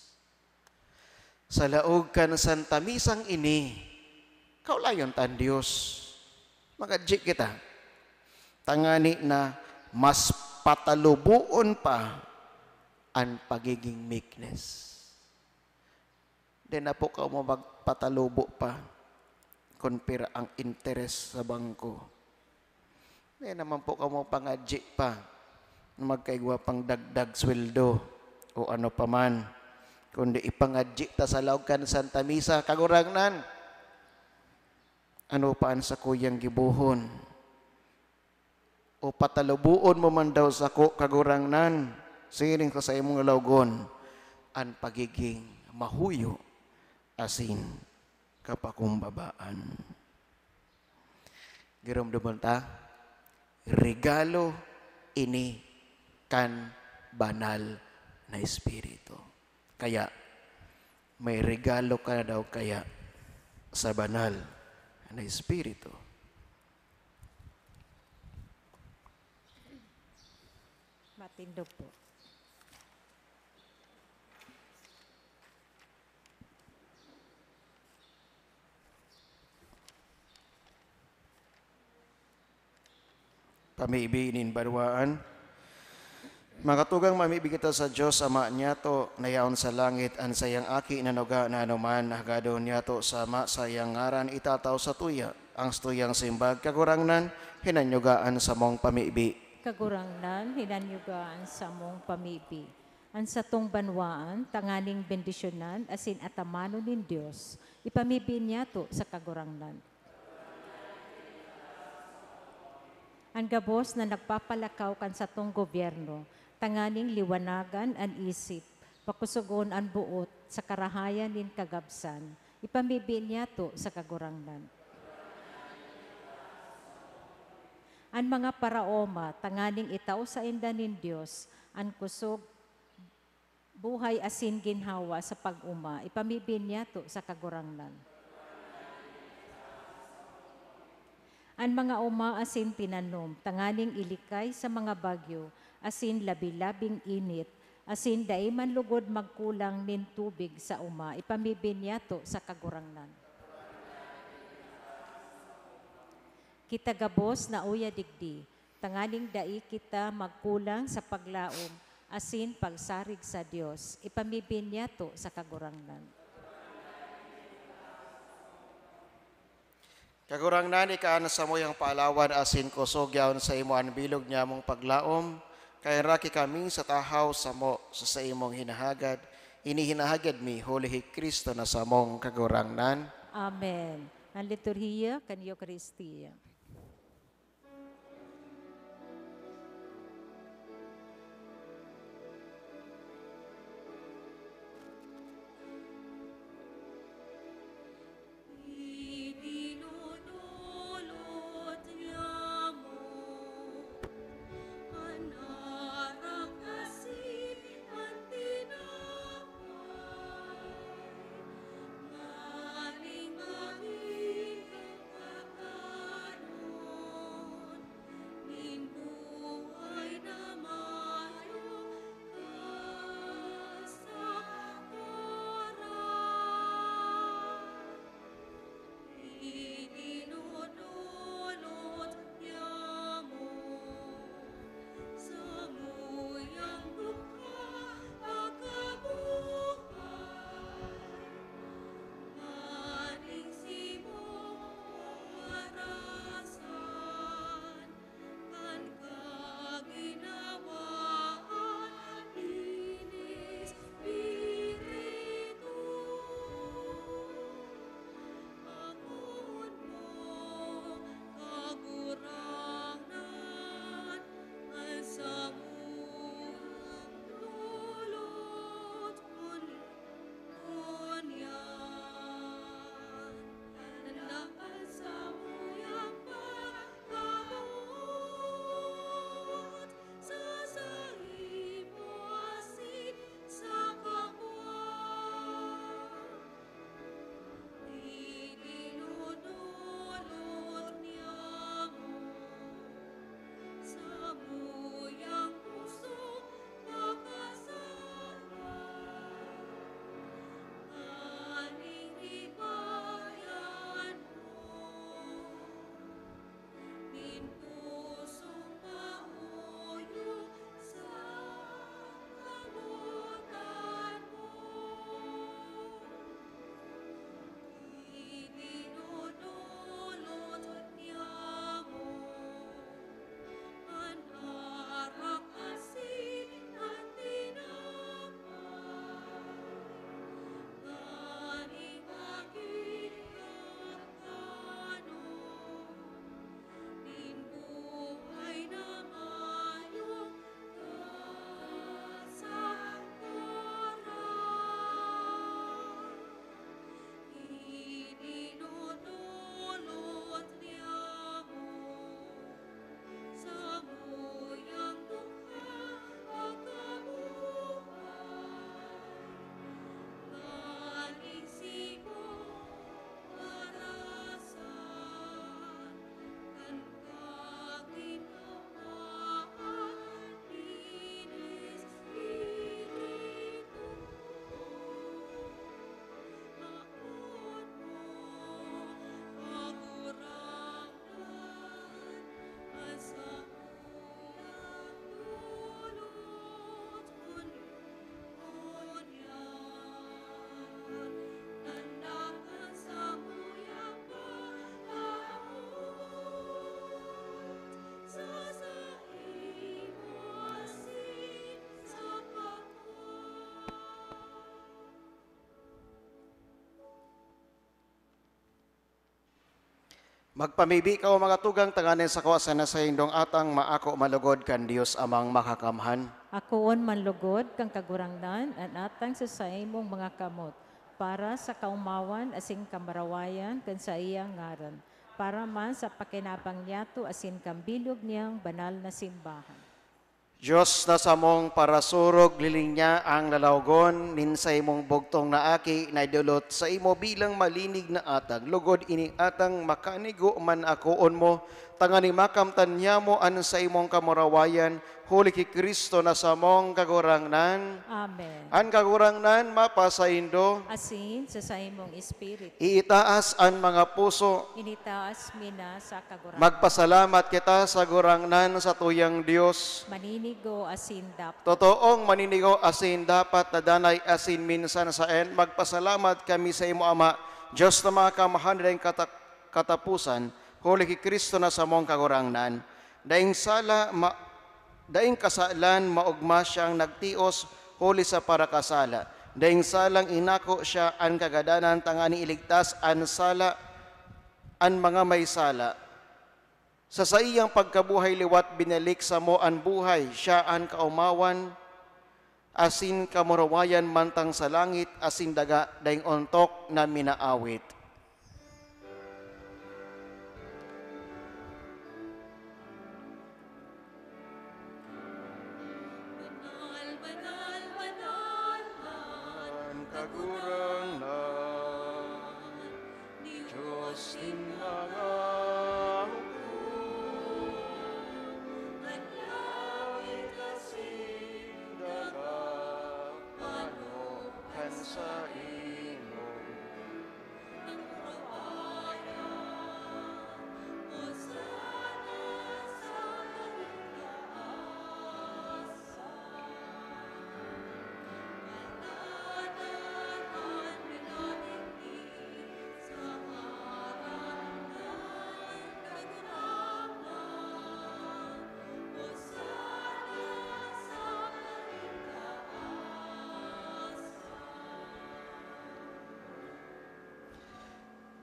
Sa laog kan Santa Misang ini, kaulayon tan Diyos, magadjik kita. Tangani na mas patalubuon pa ang pagiging meekness. Di na po ka mo magpatalubo pa kung pira ang interes sa bangko. Di naman po ka mo pangadji pa na magkaigwa pang dagdag sweldo o ano pa man. Kundi ipangadji ta sa laog kan Santa Misa, kagurangnan. Ano paan sa kuyang gibuhon? O patalubuon mo man daw sa kagurangnan, siring ko sa imong lawgon, ang pagiging mahuyo asin kapakumbabaan. Giramdaman ta, regalo ini kan banal na Espiritu. Kaya, may regalo ka daw kaya sa banal na Espiritu. Matindog po. Pamiibinin barwaan. Makatugang mamibig kita sa Diyos, Ama niya to, nayaon sa langit, ang sayang aki nanuga na anuman, nagado niya to sama sayang ngaran itataw sa tuya, ang tuyang simbag, kagurangnan, hinanyugaan sa mong pamiibi. Kagurangnan, hinanyugaan sa mong pamibi. Ang satong banwaan, tanganing bendisyonan, asin atamano nin Diyos, ipamibi niya to sa kagurangnan. Ang gabos na nagpapalakaw kan sa tong gobyerno, tanganing liwanagan ang isip, pakusugon ang buot sa karahayan nin kagabsan, ipamibi niya to sa kagurangnan. Ang mga paraoma, tanganing itaw sa inda nin Diyos, ang kusog, buhay asin ginhawa sa pag-uma, ipamibi niya to sa kagurangnan. Ang mga uma asin tinanom, tanganing ilikay sa mga bagyo, asin labi-labing init, asin dai man lugod magkulang nin tubig sa uma, ipamibin niya to sa kagurangnan. Kita gabos na uya digdi, tanganing dai kita magkulang sa paglaom, asin pagsarig sa Dios, ipamibin niya to sa kagurangnan. Kagurangnan ikaan sa mo yung paalawan asin kusog yaon sa imo ang bilog niya mong paglaom, kay raki kami sa tahaw sa mo sa imong hinahagad, inihinahagad mi Holy Kristo na sa mong kagurangnan. Amen. Ang liturhiya kan Eucharistia. Magpamibi ka o mga tugang tanganin sa kawasan na sa indong atang maako malugod kan Dios amang makakamhan. Akoon manlugod kang kagurangnan at atang sa imong mga kamot para sa kaumawan asing kamarawayan kan sa iyang ngaran para man sa pakinabang niyato asin kambilog niyang banal na simbahan. Diyos na samong parasurog liling niya ang lalawgon nin sa imong bugtong na aki na idulot sa imo bilang malinig na atag. Lugod ini atang makanigo man akoon mo, tangani makamtan niya mo an sa imong kamurawayan, huli ki Kristo na samong kagurangnan. Amen. An kagurangnan mapasaindo, Asin sa imong espiritu, iitaas an mga puso. initaas mina sa kagurangnan. Magpasalamat kita sa gurangnan sa tuyang Dios. Maninigo asin dapat. Totoong maninigo asin dapat na danay asin minsan sa en. Magpasalamat kami sa imo Ama, Diyos na mga kamahan ng katapusan, huli ki Kristo na sa mong kagurangnan. Daing kasalan maugma siyang nagtios, huli sa parakasala. Daing salang inako siya ang kagadanan, tangani iligtas an sala, an mga may sala. Sa iyang pagkabuhay liwat binalik sa mo an buhay, siya an kaumawan, asin kamurawayan mantang sa langit, asin daga daing ontok na minaawit.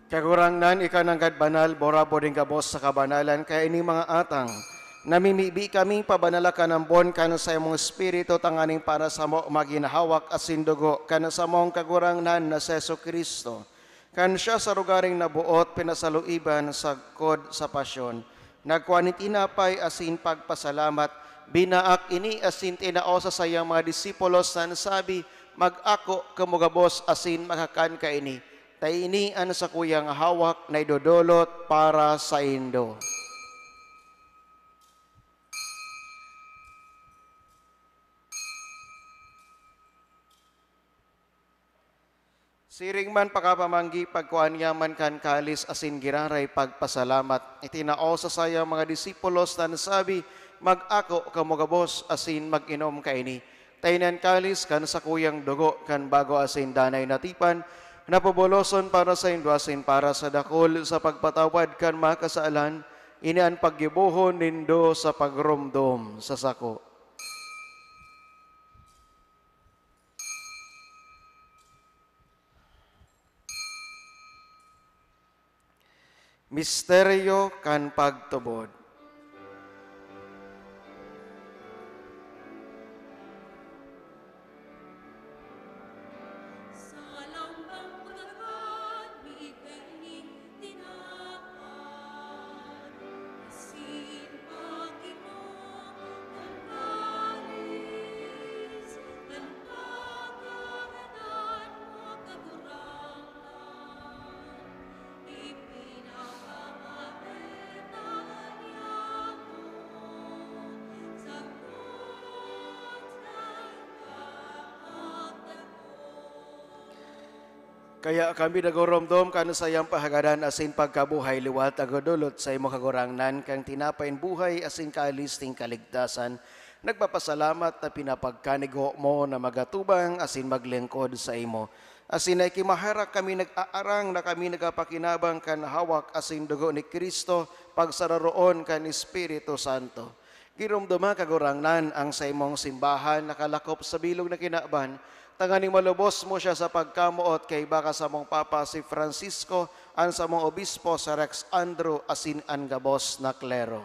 Kagurangnan, ikananggad banal, borabo din kabos sa kabanalan, kaya ini mga atang, namimibi kaming pabanala ka ng bon, kano sa imong espiritu, tanganing para sa mo maginahawak asin dugo, kano sa mong kagurangnan na Seso Kristo, kan siya sa lugaring nabuot, pinasaluiban sa kod sa pasyon, nagkuanit inapay asin pagpasalamat, binaak ini asin tinao sa sayang mga disipulos na nasabi, mag-ako kamugabos asin makakan ka ini, tainian sa kuyang hawak na idodolot para sa indo. Siring man pakapamanggi pagkuan yaman kan kalis asin giraray pagpasalamat. Itinao sa sayang mga disipulos na nasabi, mag-ako kamugabos asin mag-inom ka ini. Tainan kalis kan sa kuyang dugo kan bago asin danay natipan, napaboloson para sa indwasin para sa dakol sa pagpatawad kan makasaalan, inian paggibuhon nindo sa pagrumdom sa sako. Misteryo kan pagtubod. Kaya kami nagoromdom kano sa iyang pahagadan asin pagkabuhay liwat agodulot sa imo kagurangnan kang tinapain buhay asin kaalis ting kaligtasan. Nagpapasalamat na pinapagkanigo mo na magatubang asin maglingkod sa imo. Asin ay kimaharak kami nag-aarang na kami nagapakinabang kan hawak asin dugo ni Kristo pagsararoon kan Espiritu Santo. Giromdoma kagurangnan ang sa imong simbahan nakalakop sa bilog na kinaban. Tanganing malubos mo siya sa pagkamuot kay baka sa mong Papa si Francisco an sa mga obispo sa Rex Andrew asin an gabos na klero.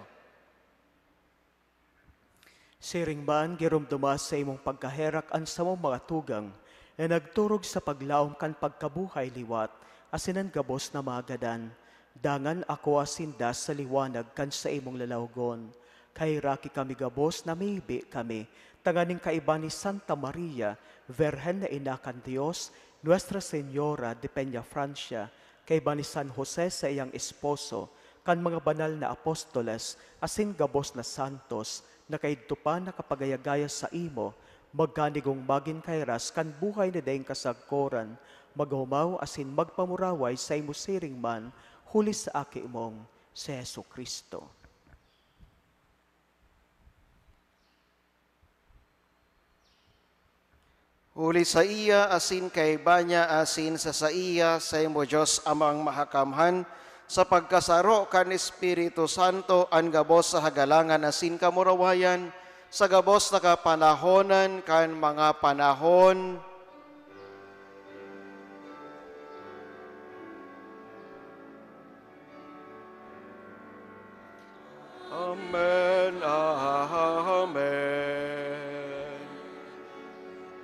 Siring man, girumdumas sa imong pagkaherak an sa mong mga tugang, na nagturog sa paglaom kan pagkabuhay liwat, asin ang gabos na magadan. Dangan ako asindas sa liwanag kan sa imong lalawgon. Kay raki kami gabos na maybe kami, tanganing kaiba ni Santa Maria, Virgen na ina kan Dios, Nuestra Señora de Peña Francia, kaiba ni San Jose sa iyang esposo, kan mga banal na apostoles, asin gabos na santos, na kaidto pa nakapagayagaya sa imo, magganigong magin kairas kan buhay na daing kasagkoran, maghumaw asin magpamuraway sa imo siring man, huli sa aki mong si Jesu Kristo. Huli sa iya asin kay banya asin sa iya sa imo Diyos amang mahakamhan, sa pagkasaro kan Espiritu Santo an gabos sa hagalangan asin kamurawayan, sa gabos na kapanahonan kan mga panahon. Amen, amen.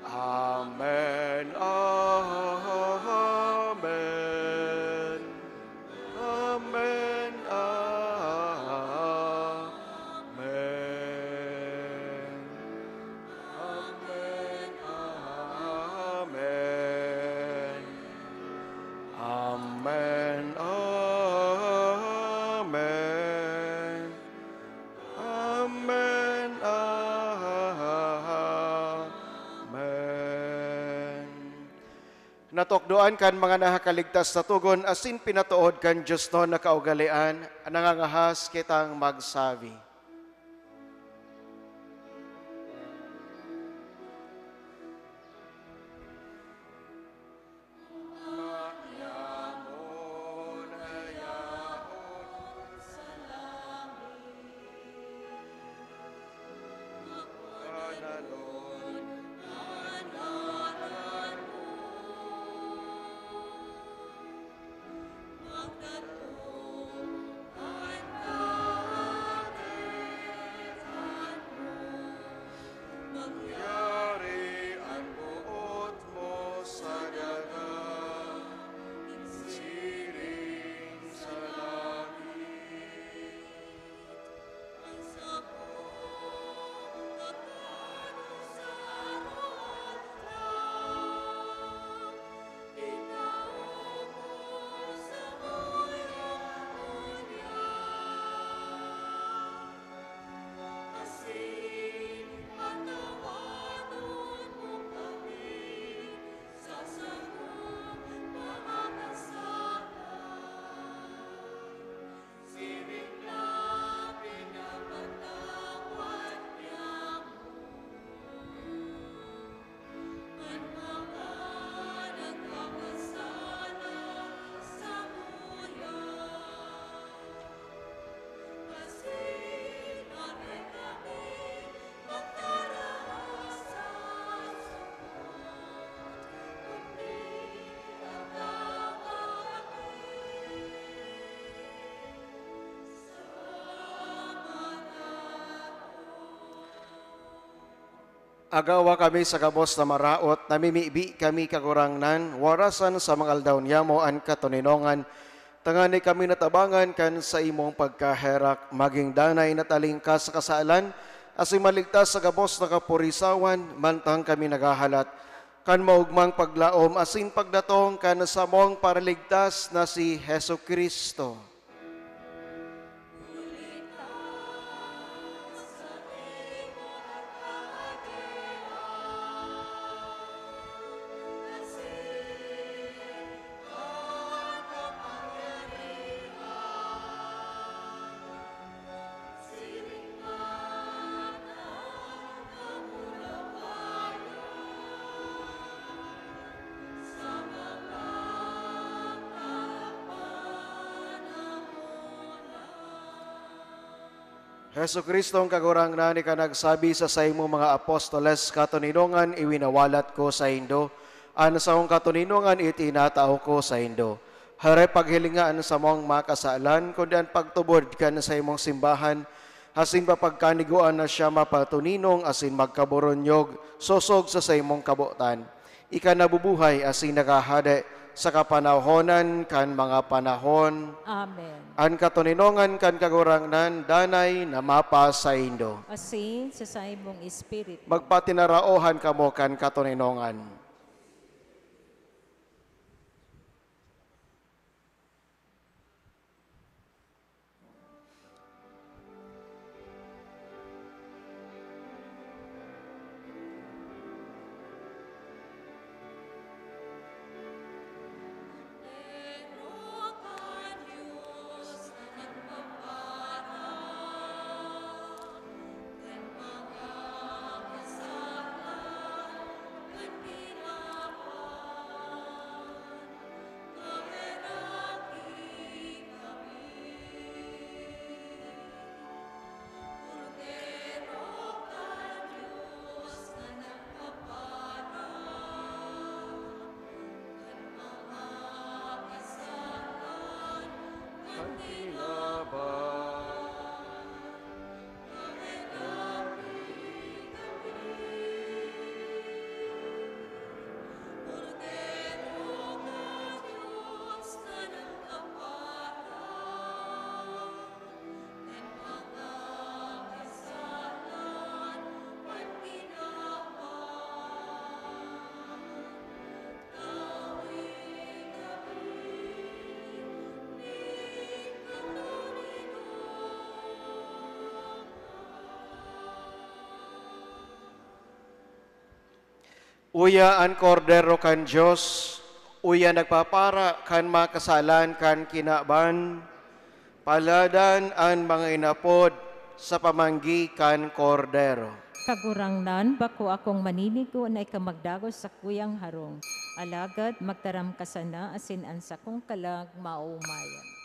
Amen, amen. Amen, amen. Amen, amen. Amen, amen. Amen, amen. Natukdoan kan mga nakakaligtas na tugon, asin pinatuod kan Diyos no na kaugalian, nangangahas kitang magsabi. Agawa kami sa gabos na maraot, namimibi kami kagurangnan, warasan sa mga aldaw niyamo an katuninongan, tangani kami natabangan kan sa imong pagkaherak, maging danay nataling ka sa kasaalan, asin maligtas sa gabos na kapurisawan, mantang kami nagahalat, kan maugmang paglaom, asin pagdatong kan sa mong paraligtas na si Hesu Kristo. Hesu Kristo ang kagurangnan ni ka nagsabi sa imong mga apostoles, katuninongan iwinawalat ko sa Indo, an sa akong katuninongan itinatao ko sa Indo. Haray paghilingaan sa mong makasalan, kundi ang pagtubod ka na sa imong simbahan, asin papagkaniguan na siya mapatuninong, asin magkaboronyog, sosog sa imong kabutan. Ika nabubuhay, asin nakahade, sa kapanahonan kan mga panahon. Amen. An katuninongan kan kagurangnan, danay na mapa sa indo. Asin sa imong espiritu. Magpatinaraohan kamo kan katuninongan. Uya ang kordero kan Diyos, uya nagpapara kan makasalan kan kinaban, paladan ang mga inapod sa pamanggi kan kordero. Kagurangnan, bako akong maninigo na ikamagdagos sa kuyang harong. Alagad, magtaram ka sana, asin ang sakong kalag maumayan.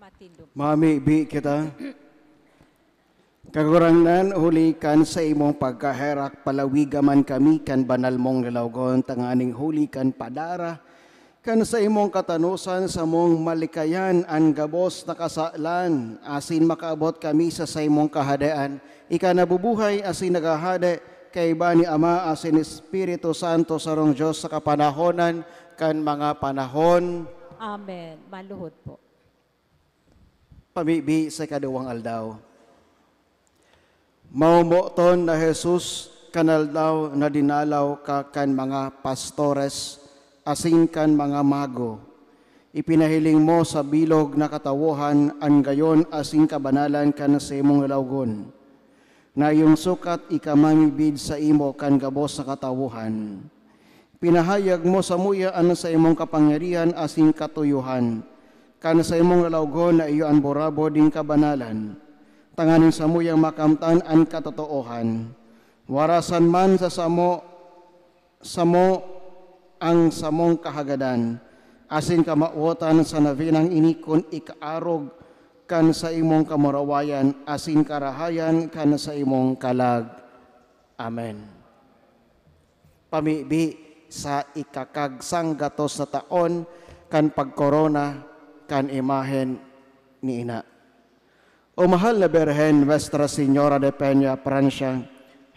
Matindog. Mami, bi kita. Kagurangnan, huli kan sa imong pagkaherak, palawigaman kami kan banal mong lalawgon, tanganing huli kan padara, kan sa imong katanusan sa mong malikayan, ang gabos na kasalan, asin makaabot kami sa imong kahadaan, ika nabubuhay asin nagahade, kay ba ni Ama asin Espiritu Santo sarong Diyos sa kapanahonan, kan mga panahon. Amen. Maluhod po. Pamibi sa kaduwang aldaw. Maumoton na Jesus kanaldaw na dinalaw ka kan mga pastores, asin kan mga mago. Ipinahiling mo sa bilog na katawuhan ang gayon asin kabanalan kan sa imong lalawgon. Na iyong sukat ikamamibid sa imo kan gabos sa katawuhan. Pinahayag mo sa muyaan sa imong kapangyarihan asin katuyuhan. Kan sa imong lalawgon na iyo ang borabo ding kabanalan, tanganin sa muyang makamtan ang katotoohan. Warasan man sa samo ang samong kahagadan, asin kamauotan sa navinang inikon ikaarog, kan sa imong kamurawayan, asin karahayan, kan sa imong kalag. Amen. Pamibi sa ikakagsang gatos na taon, kan pagkorona, kan imahen ni Ina. O mahal na Berhen, Nuestra Señora de Peña, Francia,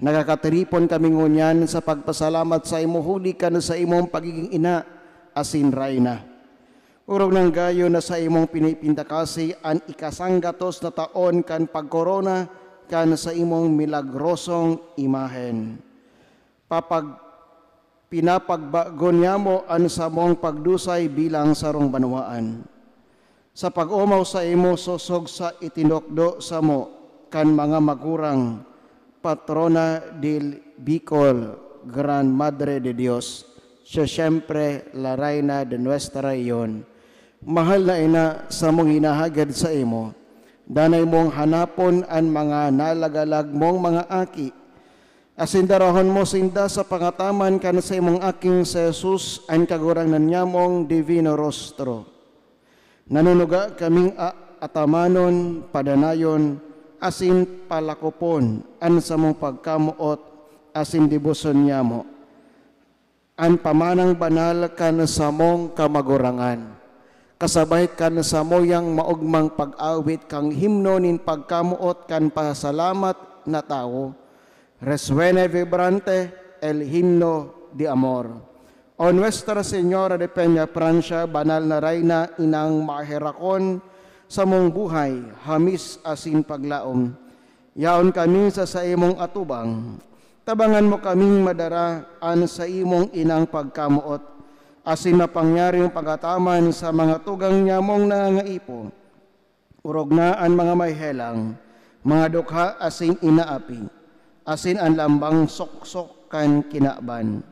nagakatiripon kami ngunyan sa pagpasalamat sa imo huli ka na sa imong pagiging ina, asin Rayna. Urog ng gayo na sa imong pinipindakasi ang ikasanggatos na taon kan pagkorona kan sa imong milagrosong imahen. Pinapagbagon niya mo ang samong pagdusay bilang sarong banwaan. Sa pag-umaw sa imo sosog sa itinokdo sa mo kan mga magurang, patrona del Bicol, Gran Madre de Dios, siya siyempre la Reina de Nuestra Iyon. Mahal na ina sa mong hinahagad sa imo, danay mong hanapon ang mga nalagalag mong mga aki, asindarahon mo sinda sa pangataman kan sa imong aking sa Jesus ang kagurang nanyamong divino rostro. Nanunuga kaming atamanon, padanayon, asin palakopon, an sa mong pagkamuot, asin dibuson niya mo. An pamanang banal kan sa mong kamagurangan. Kasabay kan sa moyang maugmang pag-awit kang himno nin pagkamuot kan pasalamat na tao. Resuene vibrante el himno de amor. O Nuestra Señora de Peña, Francia, banal na Rayna, inang mahirakon sa mong buhay, hamis asin paglaom. Yaon kami sa imong atubang, tabangan mo kaming madaraan sa imong inang pagkamuot, asin mapangyaring pagataman sa mga tugang nyamong nangangaipo. Urog na ang mga may helang, mga dukha asin inaapi, asin ang lambang soksok kan kinaban.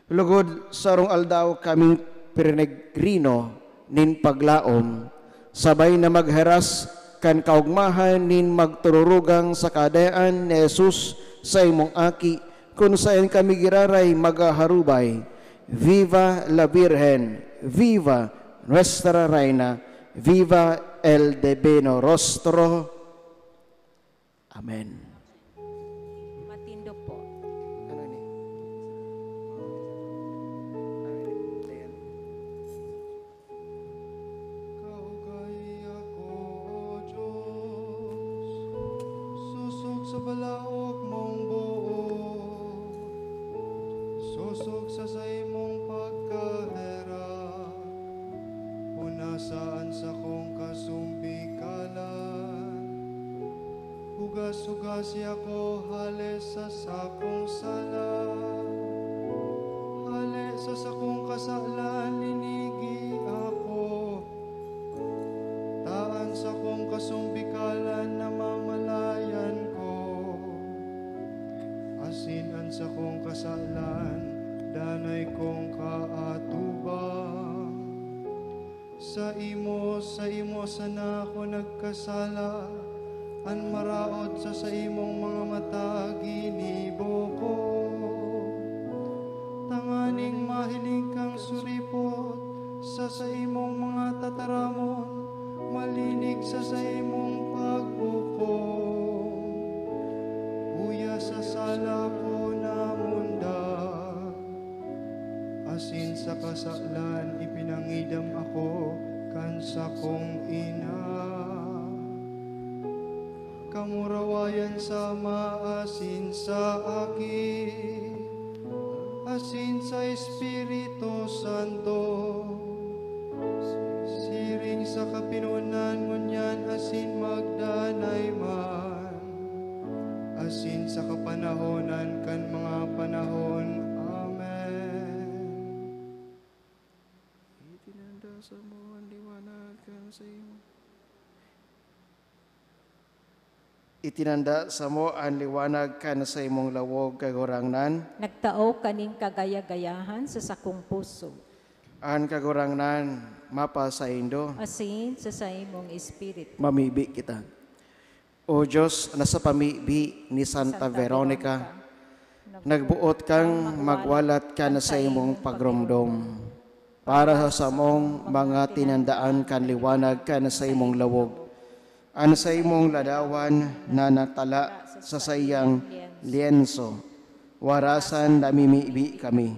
Lugod sarong aldaw kaming peregrino nin paglaom, sabay na magheras kan kaugmahan nin magtururugang sa kadaan ni Jesus sa imong aki, kung saan kami giraray magaharubay. Viva la Virgen, viva Nuestra Reina, viva el Divino Rostro. Amen. Matindog po. Sa balaog mong buo, susog sa imong pagkahera, unasaan sa kong kasumbikalan, hugas-hugas ako halis sa sakong sala, halis sa sakong kasalan linigi ako, taan sa kong kasumbikalan na mamalayan ko. Asinan sa kong kasalan, danay kong kaatubang. Sa imo sana ako nagkasala, an maraot sa imong mga mata ginibo ko. Tanganing mahiling kang suripot, sa imong mga tataramon, malinig sa imong pagpupong, uya sa sala ko na munda, asin sa kasalan ipinangidam ako kan sa kong ina. Kamurawayan sa maasin sa akin, asin sa Espiritu Santo, siring sa kapinunan ngunyan asin magdanay man, asin sa kapanahonan kan mga panahon. Amen. Itinanda sa mo ang liwanag kan sa imo. Itinanda sa mo ang liwanag kan sa imong lawog kagurangnan. Nagtao kaning kagaya-gayahan sa sakong puso. Ang kagurangnan mapa sa indo. Asin sa imong espiritu. Mamibi kita. O Diyos, nasa pamibi ni Santa Veronica, nagbuot kang magwalat ka na sa imong pagromdom. Para sa mong mga tinandaan kan liwanag ka na sa imong lawog. Ano sa imong ladawan na natala sa sayang lienso, warasan namimibi kami.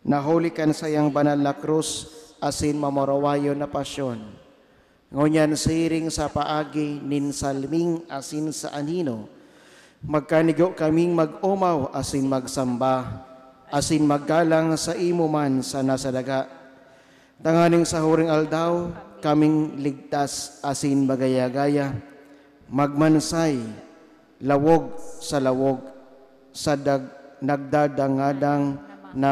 Nahuli kan sayang banal na krus, asin mamarawayo na pasyon. Ngunyan siring sa paagi nin salming asin sa anino, magkanigo kaming mag-umaw asin magsamba, asin maggalang sa imo man sa nasadaga. Tanganing sa huring aldaw, kaming ligtas asin magaya-gaya, magmansay, lawog, sa nagdadangadang na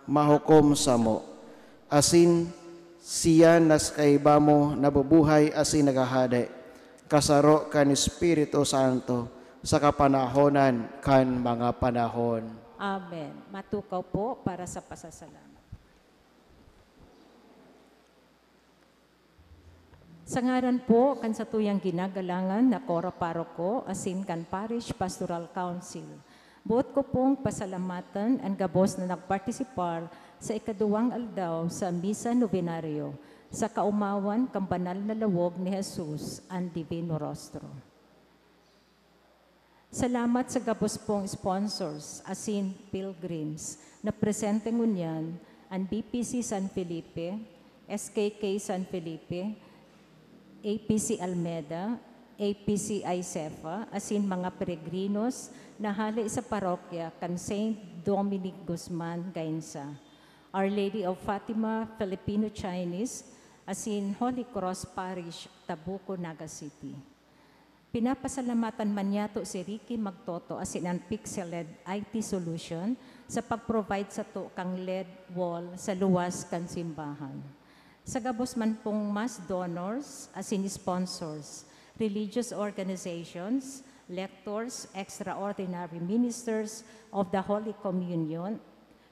mahukom sa mo. Asin siya nas kaiba mo nabubuhay asin nagahade, kasaro kan Espiritu Santo sa kapanahonan kan mga panahon. Amen. Matukaw po para sa pasasalamat. Sa ngaran po, kan sa tuyang ginagalangan na Cora Paroko, asin kan Parish Pastoral Council. Buot ko pong pasalamatan ang gabos na nagpartisipar sa ikaduwang aldaw sa Misa Novenario sa kaumawan kang banal na lawog ni Jesus ang Divino Rostro. Salamat sa gabos pong sponsors, asin pilgrims, na presente ngunyan ang BPC San Felipe, SKK San Felipe, APC Almeda, APC Icefa, asin mga peregrinos na hali sa parokya kan St. Dominic Guzman, Gainsa, Our Lady of Fatima, Filipino Chinese, asin Holy Cross Parish, Tabuco, Naga City. Pinapasalamatan man yato si Ricky Magtoto asin ang Pixeled IT Solution sa pag-provide sa to kang LED wall sa luwas kan simbahan. Sa gabos man pong mass donors, asin sponsors, religious organizations, lectors, extraordinary ministers of the Holy Communion,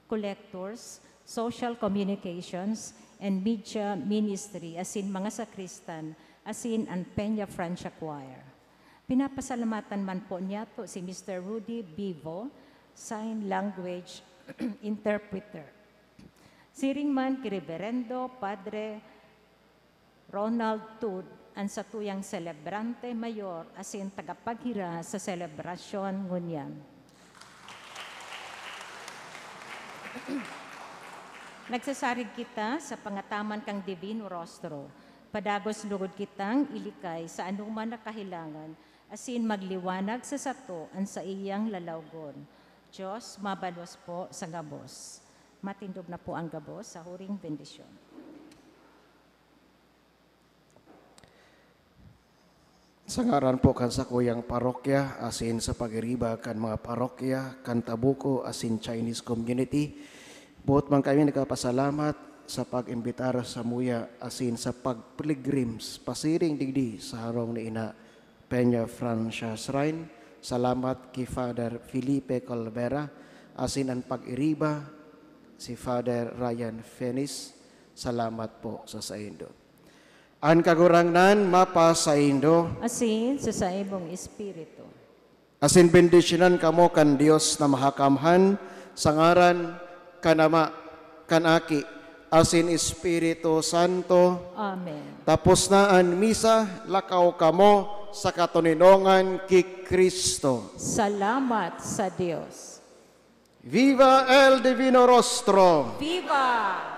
collectors, social communications, and media ministry, asin mga sakristan, asin ang Peña Francia Choir. Pinapasalamatan man po niya to si Mr. Rudy Bivo, sign language interpreter. Siring man ki Reverendo Padre Ronald Tud, ang satuyang celebrante mayor asin tagapaghira sa selebrasyon ngunyan. Nagsasarig kita sa pangataman kang Divino Rostro, padagos lugod kitang ilikay sa anuman na kahilangan, asin magliwanag sa sato ang sa iyang lalawgon. Diyos, mabalos po sa gabos. Matindog na po ang gabos sa huring bendisyon. Sa ngaran po kan sa kuyang parokya, asin sa pagiriba kan mga parokya, kan Tabuco, asin Chinese community, buot man kami nagpapasalamat sa pag-imbitar sa muya, asin sa pag-pilgrims, pasiring digdi sa harong ni Ina Peña Francia Shrine. Salamat kay Father Felipe Calvera, asin ang pag-iriba, si Father Ryan Fenis. Salamat po sa saindo. Ang kagurangnan mapa saindo, Asin sa imong espiritu. asin bendisyonan kamo kan Dios na mahakamhan sa ngaran kanama kanaki asin Espiritu Santo. Amen. Tapos na ang misa, lakaw kamo sa katuninongan ki Kristo. Salamat sa Diyos. Viva el Divino Rostro! Viva!